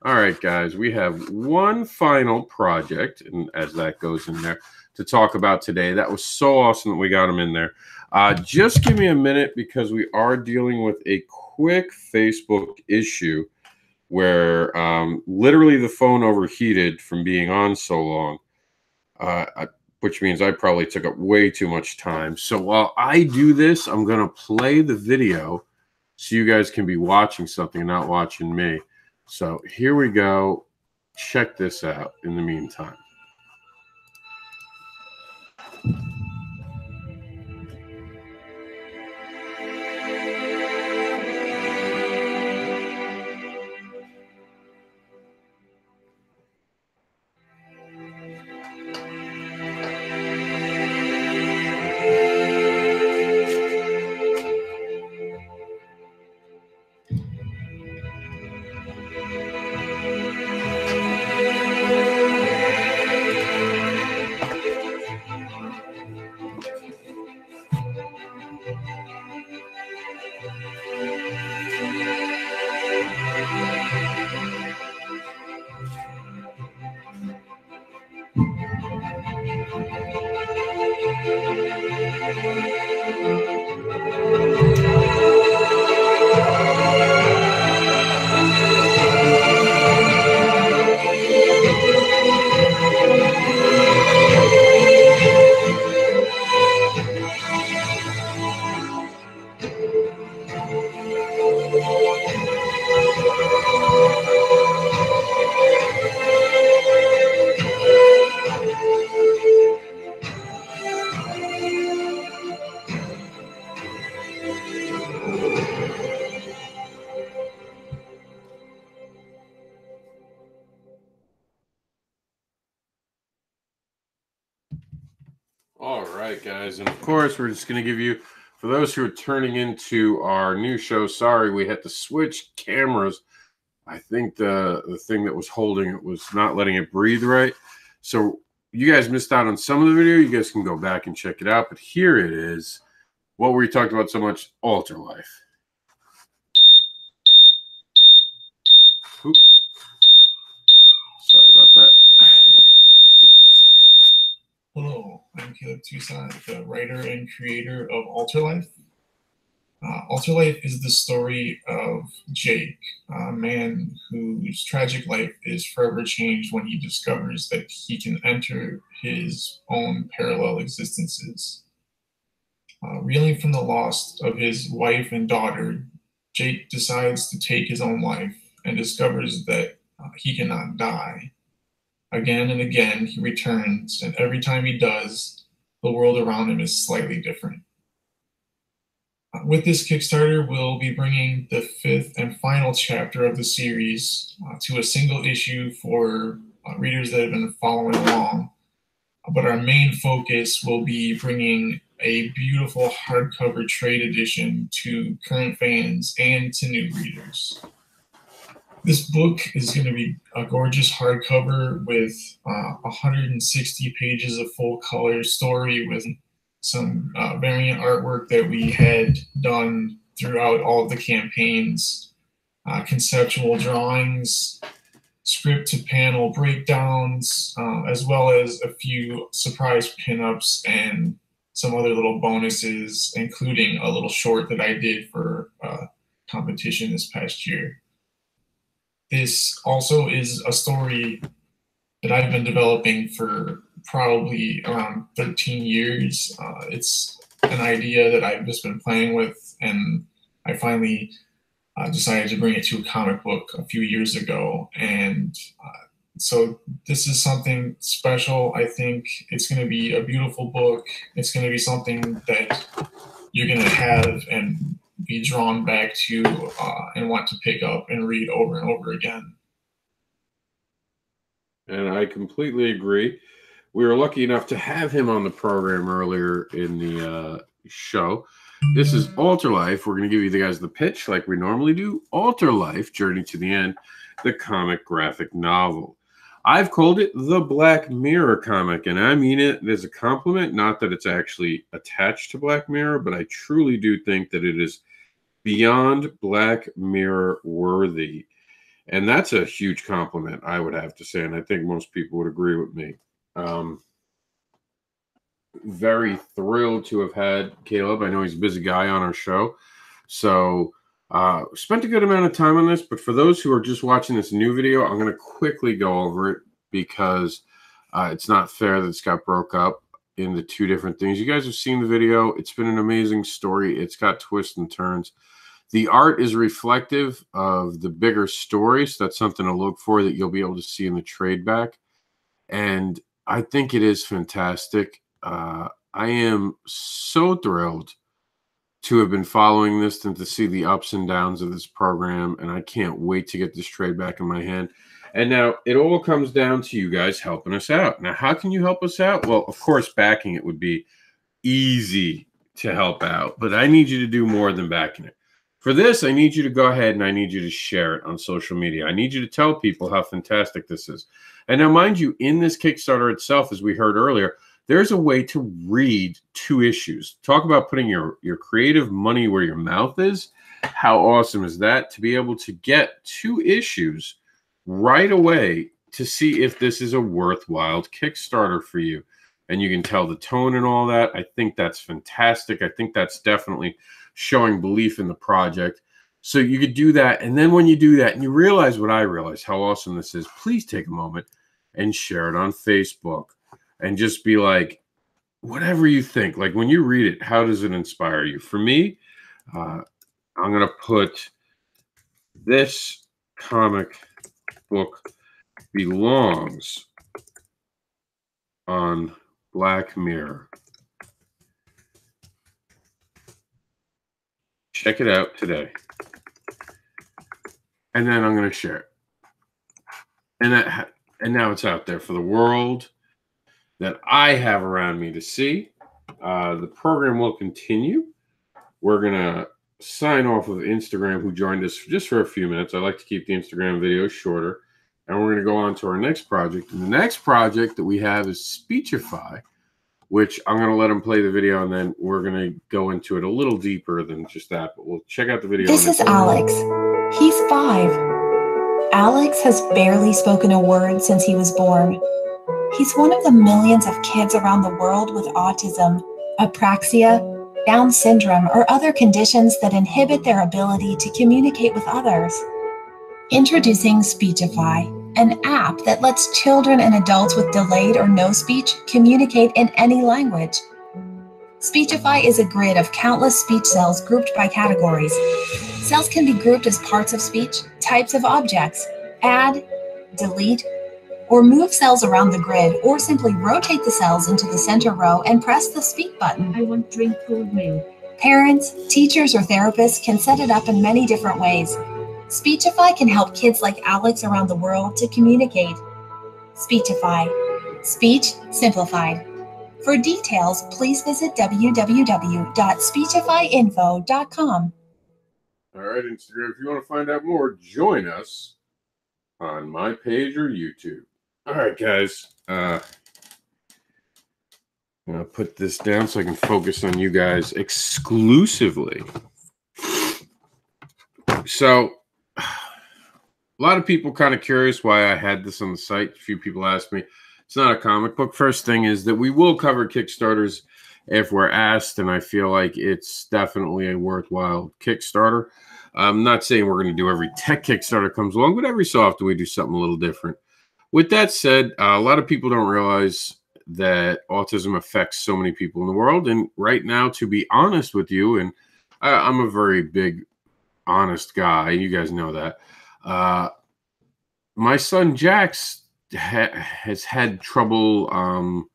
All right, guys, we have one final project, and as that goes in there, to talk about today. That was so awesome that we got him in there. Just give me a minute because we are dealing with a quick Facebook issue where literally the phone overheated from being on so long, which means I probably took up way too much time. So while I do this, I'm going to play the video so you guys can be watching something and not watching me. So here we go. Check this out in the meantime. All right, guys. And of course, we're just going to give you, for those who are turning into our new show, sorry, we had to switch cameras. I think the thing that was holding it was not letting it breathe right. So you guys missed out on some of the video. You guys can go back and check it out. But here it is. What we talked about so much, Alter Life. Oops. Sorry about that. Hello, I'm Caleb Toussaint, the writer and creator of Alter Life. Alter Life is the story of Jake, a man whose tragic life is forever changed when he discovers that he can enter his own parallel existences. Reeling from the loss of his wife and daughter, Jake decides to take his own life and discovers that he cannot die. Again and again, he returns, and every time he does, the world around him is slightly different. With this Kickstarter, we'll be bringing the 5th and final chapter of the series to a single issue for readers that have been following along. But our main focus will be bringing a beautiful hardcover trade edition to current fans and to new readers. This book is going to be a gorgeous hardcover with 160 pages of full color story with some variant artwork that we had done throughout all of the campaigns, conceptual drawings, script to panel breakdowns, as well as a few surprise pinups and some other little bonuses, including a little short that I did for competition this past year. This also is a story that I've been developing for probably around 13 years. It's an idea that I've just been playing with, and I finally decided to bring it to a comic book a few years ago. And so this is something special. I think it's going to be a beautiful book. It's going to be something that you're going to have and be drawn back to and want to pick up and read over and over again. And I completely agree. We were lucky enough to have him on the program earlier in the show. This is Alter Life. We're going to give you the guys the pitch like we normally do. Alter Life, Journey to the End, the comic graphic novel. I've called it the Black Mirror comic, and I mean it as a compliment, not that it's actually attached to Black Mirror, but I truly do think that it is beyond Black Mirror worthy. And that's a huge compliment, I would have to say, and I think most people would agree with me. Very thrilled to have had Caleb. I know he's a busy guy on our show. So spent a good amount of time on this, but for those who are just watching this new video, I'm going to quickly go over it because it's not fair that it's got broke up into two different things. You guys have seen the video. It's been an amazing story. It's got twists and turns. The art is reflective of the bigger story, so that's something to look for that you'll be able to see in the trade back. And I think it is fantastic. I am so thrilled to have been following this and to see the ups and downs of this program, and I can't wait to get this trade back in my hand. And now it all comes down to you guys helping us out. Now, how can you help us out? Well, of course, backing it would be easy to help out, but I need you to do more than backing it. For this, I need you to go ahead and I need you to share it on social media. I need you to tell people how fantastic this is. And now, mind you, in this Kickstarter itself, as we heard earlier, there's a way to read 2 issues. Talk about putting your creative money where your mouth is. How awesome is that? To be able to get 2 issues right away to see if this is a worthwhile Kickstarter for you. And you can tell the tone and all that. I think that's fantastic. I think that's definitely showing belief in the project. So you could do that. And then when you do that and you realize what I realize, how awesome this is, please take a moment and share it on Facebook. And just be like, whatever you think. Like when you read it, how does it inspire you? For me, I'm going to put this comic book belongs on Black Mirror. Check it out today. And then I'm going to share it. And now it's out there for the world that I have around me to see. The program will continue. We're going to sign off of Instagram, who joined us just for a few minutes. I like to keep the Instagram videos shorter. And we're going to go on to our next project. And the next project that we have is Speechify, which I'm going to let him play the video, and then we're going to go into it a little deeper than just that. But we'll check out the video. This is Alex. He's 5. Alex has barely spoken a word since he was born. He's one of the millions of kids around the world with autism, apraxia, Down syndrome, or other conditions that inhibit their ability to communicate with others. Introducing Speechify, an app that lets children and adults with delayed or no speech communicate in any language. Speechify is a grid of countless speech cells grouped by categories. Cells can be grouped as parts of speech, types of objects, add, delete, or move cells around the grid, or simply rotate the cells into the center row and press the speak button. I want drink cold milk. Parents, teachers, or therapists can set it up in many different ways. Speechify can help kids like Alex around the world to communicate. Speechify. Speech simplified. For details, please visit www.speechifyinfo.com. All right, Instagram, if you want to find out more, join us on my page or YouTube. All right, guys. I'm going to put this down so I can focus on you guys exclusively. So, a lot of people kind of curious why I had this on the site. A few people asked me. It's not a comic book. First thing is that we will cover Kickstarters if we're asked, and I feel like it's definitely a worthwhile Kickstarter. I'm not saying we're going to do every tech Kickstarter comes along, but every so often we do something a little different. With that said, a lot of people don't realize that autism affects so many people in the world. And right now, to be honest with you, and I'm a very big, honest guy. You guys know that. My son, Jax, has had trouble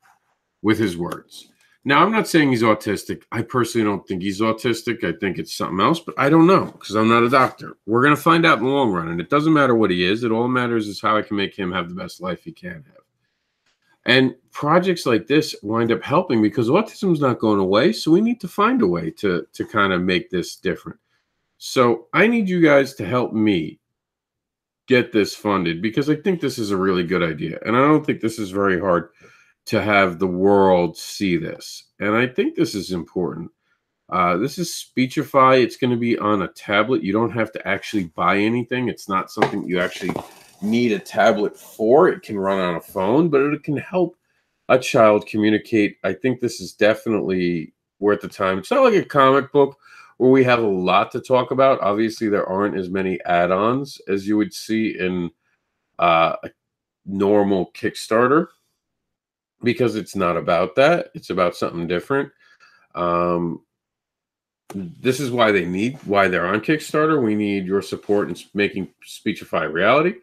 with his words. Now, I'm not saying he's autistic. I personally don't think he's autistic. I think it's something else, but I don't know because I'm not a doctor. We're going to find out in the long run, and it doesn't matter what he is. It all matters is how I can make him have the best life he can have. And projects like this wind up helping because autism is not going away, so we need to find a way to kind of make this different. So I need you guys to help me get this funded, because I think this is a really good idea. And I don't think this is very hard to have the world see this. And I think this is important. This is Speechify. It's going to be on a tablet. You don't have to actually buy anything. It's not something you actually need a tablet for. It can run on a phone, but it can help a child communicate. I think this is definitely worth the time. It's not like a comic book where we have a lot to talk about. Obviously, there aren't as many add-ons as you would see in a normal Kickstarter, because it's not about that. It's about something different. This is why they're on Kickstarter. We need your support in making Speechify a reality.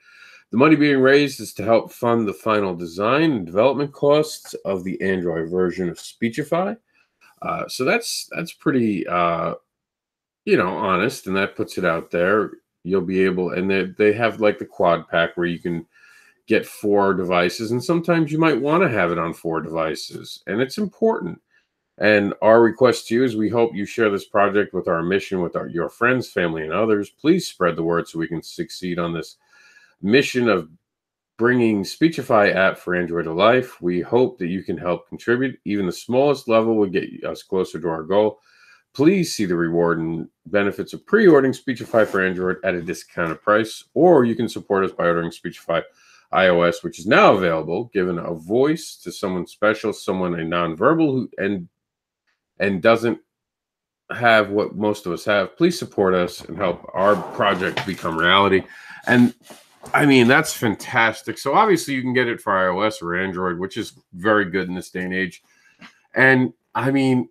The money being raised is to help fund the final design and development costs of the Android version of Speechify. So that's pretty, honest, and that puts it out there. You'll be able, and they have like the quad pack where you can get 4 devices, and sometimes you might want to have it on 4 devices, and it's important. And our request to you is we hope you share this project with our mission, with your friends, family, and others. Please spread the word so we can succeed on this mission of bringing Speechify app for Android to life. We hope that you can help contribute. Even the smallest level will get us closer to our goal. Please see the reward and benefits of pre-ordering Speechify for Android at a discounted price, or you can support us by ordering Speechify iOS, which is now available, giving a voice to someone special, someone a nonverbal who and doesn't have what most of us have. Please support us and help our project become reality. And I mean, that's fantastic. So obviously you can get it for iOS or Android, which is very good in this day and age. And I mean,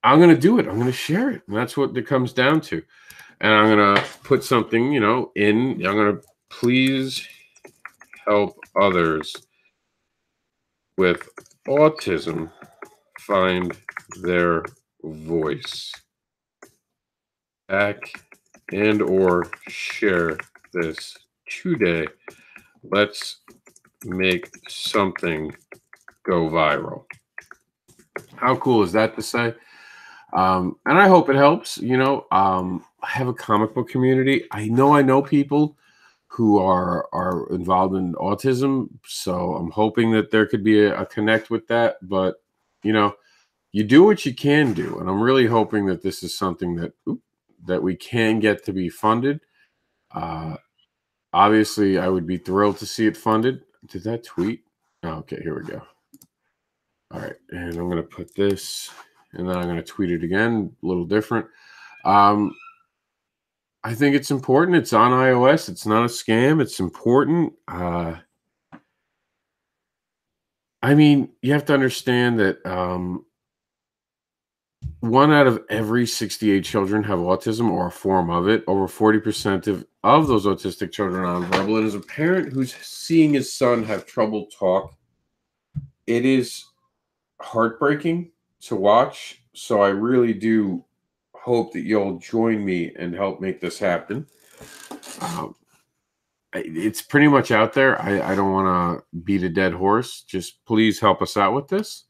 I'm going to do it. I'm going to share it. And that's what it comes down to. And I'm going to put something, in. I'm going to please help others with autism find their voice. Back and or share this today. Let's make something go viral. How cool is that to say? And I hope it helps. I have a comic book community. I know people who are involved in autism, so I'm hoping that there could be a connect with that. But you do what you can do, and I'm really hoping that this is something that we can get to be funded. Obviously, I would be thrilled to see it funded. Did that tweet? Oh, okay, here we go. All right, and I'm going to put this, and then I'm going to tweet it again, a little different. I think it's important. It's on iOS. It's not a scam. It's important. I mean, you have to understand that 1 out of every 68 children have autism or a form of it. Over 40% of those autistic children are nonverbal. And as a parent who's seeing his son have trouble talk, it is heartbreaking to watch. So I really do hope that you'll join me and help make this happen. It's pretty much out there. I don't want to beat a dead horse. Just please help us out with this.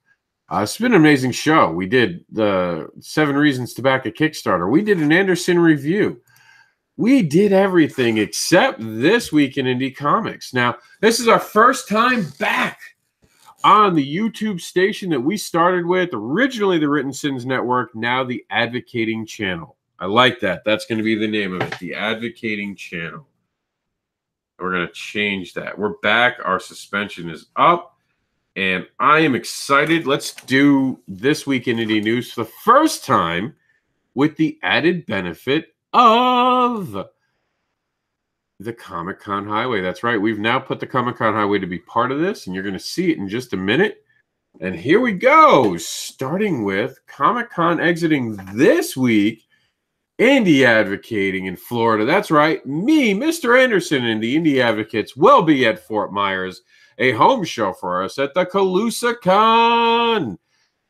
It's been an amazing show. We did the 7 reasons to back a Kickstarter. We did an Anderson review. We did everything except This Week in Indie Comics. Now, this is our first time back on the YouTube station that we started with, originally the Written Sins Network, now the Advocating Channel. I like that. That's going to be the name of it, the Advocating Channel. We're going to change that. We're back. Our suspension is up, and I am excited. Let's do This Week in Indie News for the first time with the added benefit of the Comic-Con Highway. That's right. We've now put the Comic-Con Highway to be part of this, and you're going to see it in just a minute. And here we go, starting with Comic-Con exiting this week, Indie Advocating in Florida. That's right. Me, Mr. Anderson, and the Indie Advocates will be at Fort Myers, a home show for us at the CalusaCon,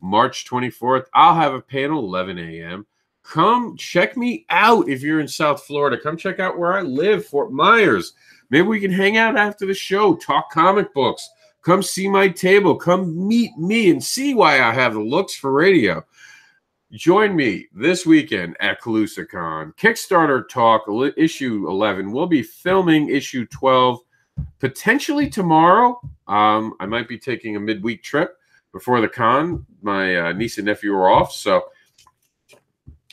March 24th. I'll have a panel, 11 a.m. Come check me out if you're in South Florida. Come check out where I live, Fort Myers. Maybe we can hang out after the show, talk comic books. Come see my table. Come meet me and see why I have the looks for radio. Join me this weekend at CalusaCon. Kickstarter Talk issue 11. We'll be filming issue 12 potentially tomorrow. I might be taking a midweek trip before the con. My niece and nephew are off, so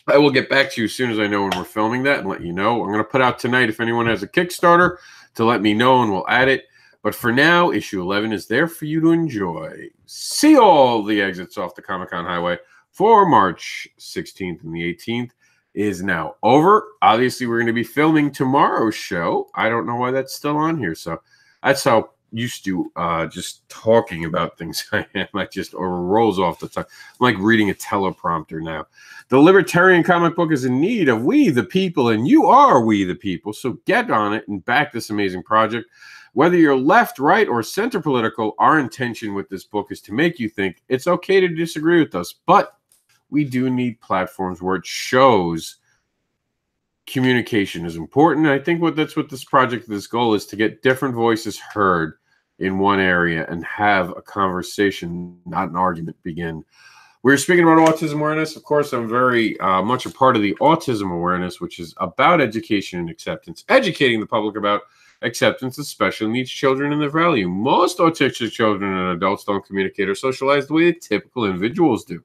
I will get back to you as soon as I know when we're filming that and let you know. I'm going to put out tonight if anyone has a Kickstarter to let me know, and we'll add it. But for now, issue 11 is there for you to enjoy. See all the exits off the Comic-Con Highway for March 16th and the 18th is now over. Obviously, we're going to be filming tomorrow's show. I don't know why that's still on here. So that's how used to just talking about things I am. I just rolls off the tongue. I'm like reading a teleprompter now. The Libertarian comic book is in need of we the people, and you are we the people. So get on it and back this amazing project. Whether you're left, right, or center political, our intention with this book is to make you think it's okay to disagree with us, but we do need platforms where it shows communication is important. And I think that's what this project, this goal is, to get different voices heard in one area and have a conversation, not an argument, begin. We're speaking about autism awareness. Of course, I'm very much a part of the autism awareness, which is about education and acceptance, educating the public about acceptance of special needs children and their value. Most autistic children and adults don't communicate or socialize the way that typical individuals do.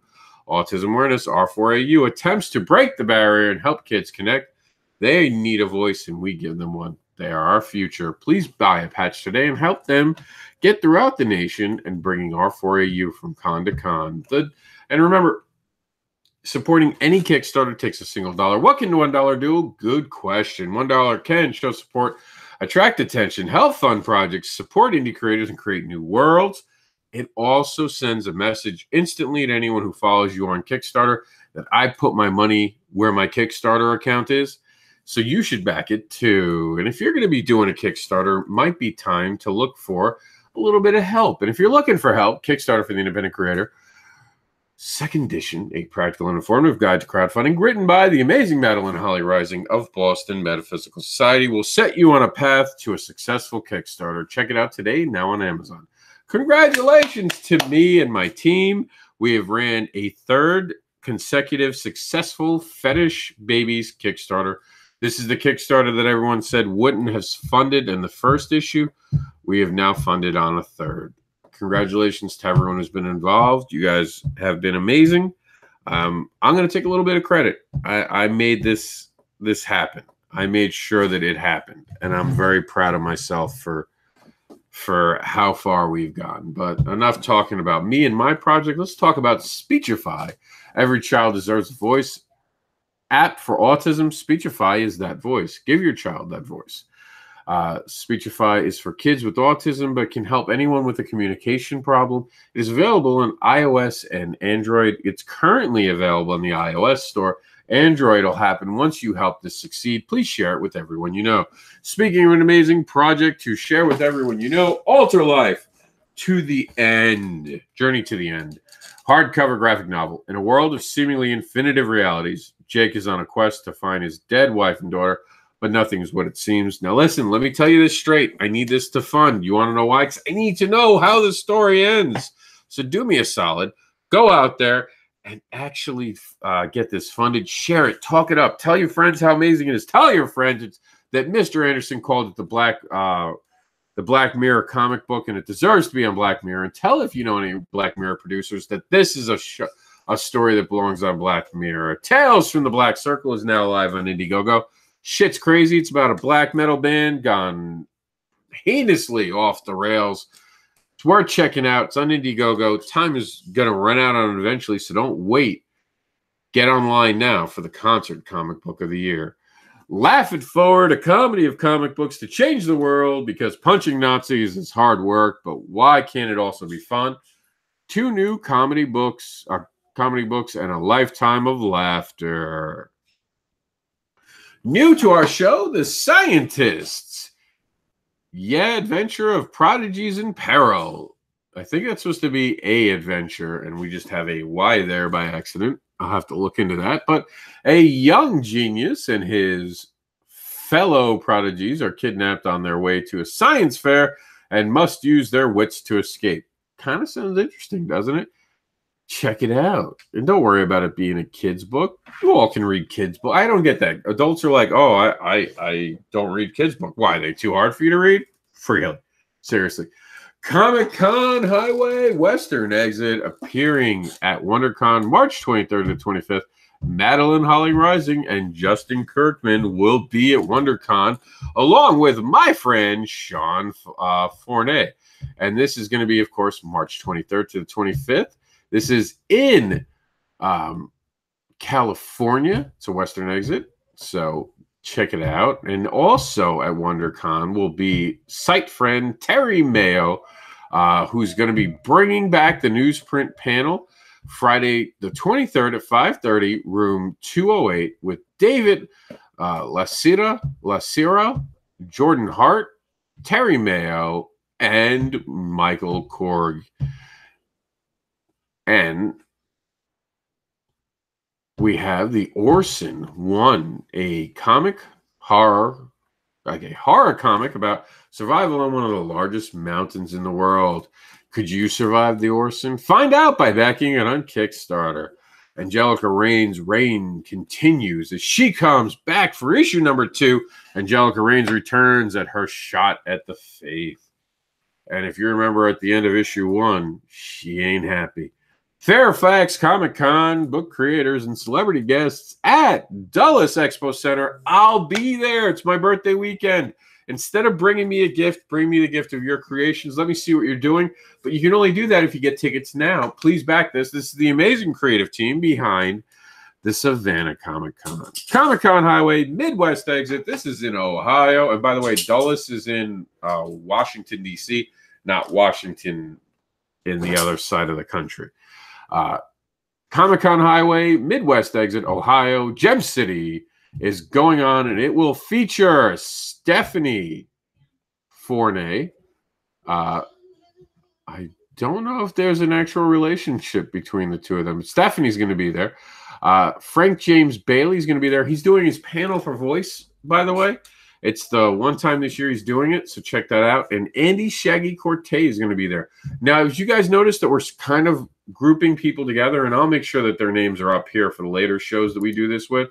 Autism Awareness, R4AU, attempts to break the barrier and help kids connect. They need a voice, and we give them one. They are our future. Please buy a patch today and help them get throughout the nation and bringing R4AU from con to con. And remember, supporting any Kickstarter takes a single dollar. What can $1 do? Good question. $1 can show support, attract attention, help fund projects, support indie creators, and create new worlds. It also sends a message instantly to anyone who follows you on Kickstarter that I put my money where my Kickstarter account is. So you should back it too. And if you're going to be doing a Kickstarter, it might be time to look for a little bit of help. And if you're looking for help, Kickstarter for the Independent Creator, second edition, a practical and informative guide to crowdfunding, written by the amazing Madeline Holly Rising of Boston Metaphysical Society, will set you on a path to a successful Kickstarter. Check it out today, now on Amazon. Congratulations to me and my team. We have ran a third consecutive successful Fetish Babies Kickstarter. This is the Kickstarter that everyone said wouldn't have funded in the first issue. We have now funded on a third. Congratulations to everyone who's been involved. You guys have been amazing. I'm going to take a little bit of credit. I made this happen. I made sure that it happened, and I'm very proud of myself for how far we've gotten. But enough talking about me and my project. Let's talk about Speechify. Every child deserves a voice. App for autism. Speechify is that voice. Give your child that voice. Speechify is for kids with autism, but can help anyone with a communication problem. It is available on iOS and Android. It's currently available in the iOS store. Android will happen once you help this succeed. Please share it with everyone you know. Speaking of an amazing project to share with everyone you know, Alter Life to the End. Journey to the End. Hardcover graphic novel. In a world of seemingly infinitive realities, Jake is on a quest to find his dead wife and daughter, but nothing is what it seems. Now listen, let me tell you this straight. I need this to fund. You want to know why? Because I need to know how the story ends. So do me a solid. Go out there and actually get this funded. Share it. Talk it up. Tell your friends how amazing it is. Tell your friends that Mr. Anderson called it the Black Mirror comic book, and it deserves to be on Black Mirror. And tell, if you know any Black Mirror producers, that this is a story that belongs on Black Mirror. Tales from the Black Circle is now live on Indiegogo. Shit's crazy. It's about a black metal band gone heinously off the rails. It's worth checking out. It's on Indiegogo. Time is going to run out on it eventually, so don't wait. Get online now for the concert comic book of the year. Laugh It Forward, a comedy of comic books to change the world, because punching Nazis is hard work, but why can't it also be fun? 2 new comedy books and a lifetime of laughter. New to our show, The Scientists. Yeah, adventure of prodigies in peril. I think that's supposed to be a adventure, and we just have a Y there by accident. I'll have to look into that. But a young genius and his fellow prodigies are kidnapped on their way to a science fair and must use their wits to escape. Kind of sounds interesting, doesn't it? check it out. And don't worry about it being a kid's book. You all can read kids' book. I don't get that. Adults are like, oh, I don't read kids' book. Why? Are they too hard for you to read? Really? Seriously. Comic-Con Highway Western Exit appearing at WonderCon March 23rd to 25th. Madeline Holly Rising and Justin Kirkman will be at WonderCon along with my friend Sean Fournet. And this is going to be, of course, March 23rd to the 25th. This is in California. It's a Western Exit. So check it out. And also at WonderCon will be site friend Terry Mayo, who's going to be bringing back the newsprint panel Friday the 23rd at 5:30, room 208, with David Lacira, Jordan Hart, Terry Mayo, and Michael Korg. And we have the Orson 1, a horror comic about survival on one of the largest mountains in the world. Could you survive the Orson? Find out by backing it on Kickstarter. Angelica Rain's reign continues as she comes back for issue number 2. Angelica Rain's returns at her shot at the faith. And if you remember at the end of issue 1, she ain't happy. Fairfax Comic-Con, book creators and celebrity guests at Dulles Expo Center. I'll be there. It's my birthday weekend. Instead of bringing me a gift, bring me the gift of your creations. Let me see what you're doing. But you can only do that if you get tickets now. Please back this. This is the amazing creative team behind the Savannah Comic-Con. Comic-Con Highway, Midwest Exit. This is in Ohio. And by the way, Dulles is in Washington, D.C., not Washington in the other side of the country. Comic-Con Highway, Midwest Exit, Ohio, Gem City is going on, and it will feature Stephanie Fournet. I don't know if there's an actual relationship between the two of them. Stephanie's going to be there. Frank James Bailey's going to be there. He's doing his panel for voice, by the way. It's the one time this year he's doing it, so check that out. And Andy Shaggy Cortez is going to be there. Now, if you guys notice that we're kind of grouping people together, and I'll make sure that their names are up here for the later shows that we do this with.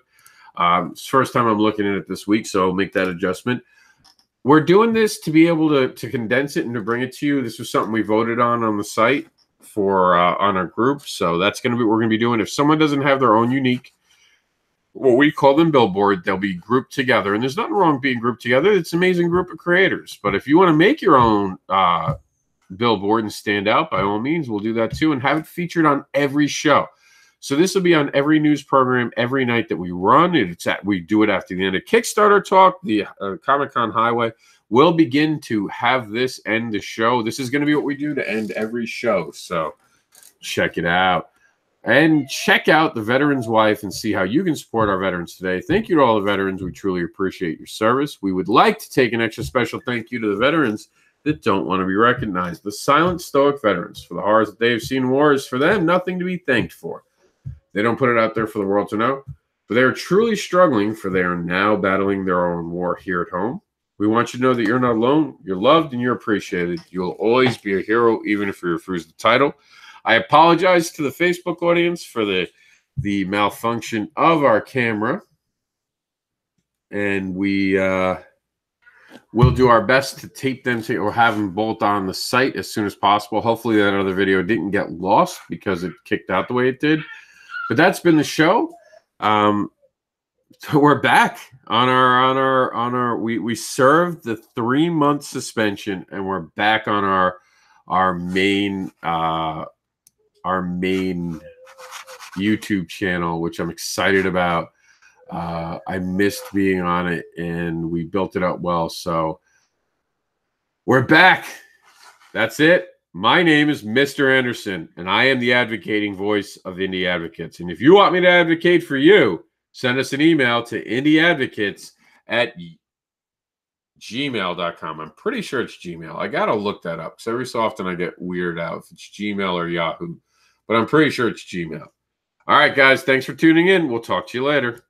It's the first time I'm looking at it this week, so I'll make that adjustment. We're doing this to be able to condense it and to bring it to you. This was something we voted on the site for on our group, so that's going to be what we're going to be doing. If someone doesn't have their own unique, what we call them billboard, they'll be grouped together, and there's nothing wrong with being grouped together. It's an amazing group of creators. But if you want to make your own billboard and stand out, by all means, we'll do that too, and have it featured on every show. So this will be on every news program every night that we run. We do it after the end of Kickstarter Talk. The Comic-Con Highway will begin to have this end the show. This is going to be what we do to end every show. So check it out. And check out The Veteran's Wife and see how you can support our veterans today. Thank you to all the veterans. We truly appreciate your service. We would like to take an extra special thank you to the veterans that don't want to be recognized. The silent stoic veterans. For the horrors that they have seen in war is for them nothing to be thanked for. They don't put it out there for the world to know, but they are truly struggling, for they are now battling their own war here at home. We want you to know that you're not alone. You're loved and you're appreciated. You'll always be a hero, even if you refuse the title. I apologize to the Facebook audience for the malfunction of our camera, and we will do our best to tape them or have them bolt on the site as soon as possible. Hopefully that other video didn't get lost because it kicked out the way it did. But that's been the show. So we're back on our we served the 3-month suspension, and we're back on our main YouTube channel, which I'm excited about. I missed being on it, and we built it up well. So we're back. That's it. My name is Mr. Anderson, and I am the advocating voice of Indie Advocates. And if you want me to advocate for you, send us an email to indieadvocates@gmail.com. I'm pretty sure it's Gmail. I got to look that up because every so often I get weirded out if it's Gmail or Yahoo. But I'm pretty sure it's Gmail. All right, guys. Thanks for tuning in. We'll talk to you later.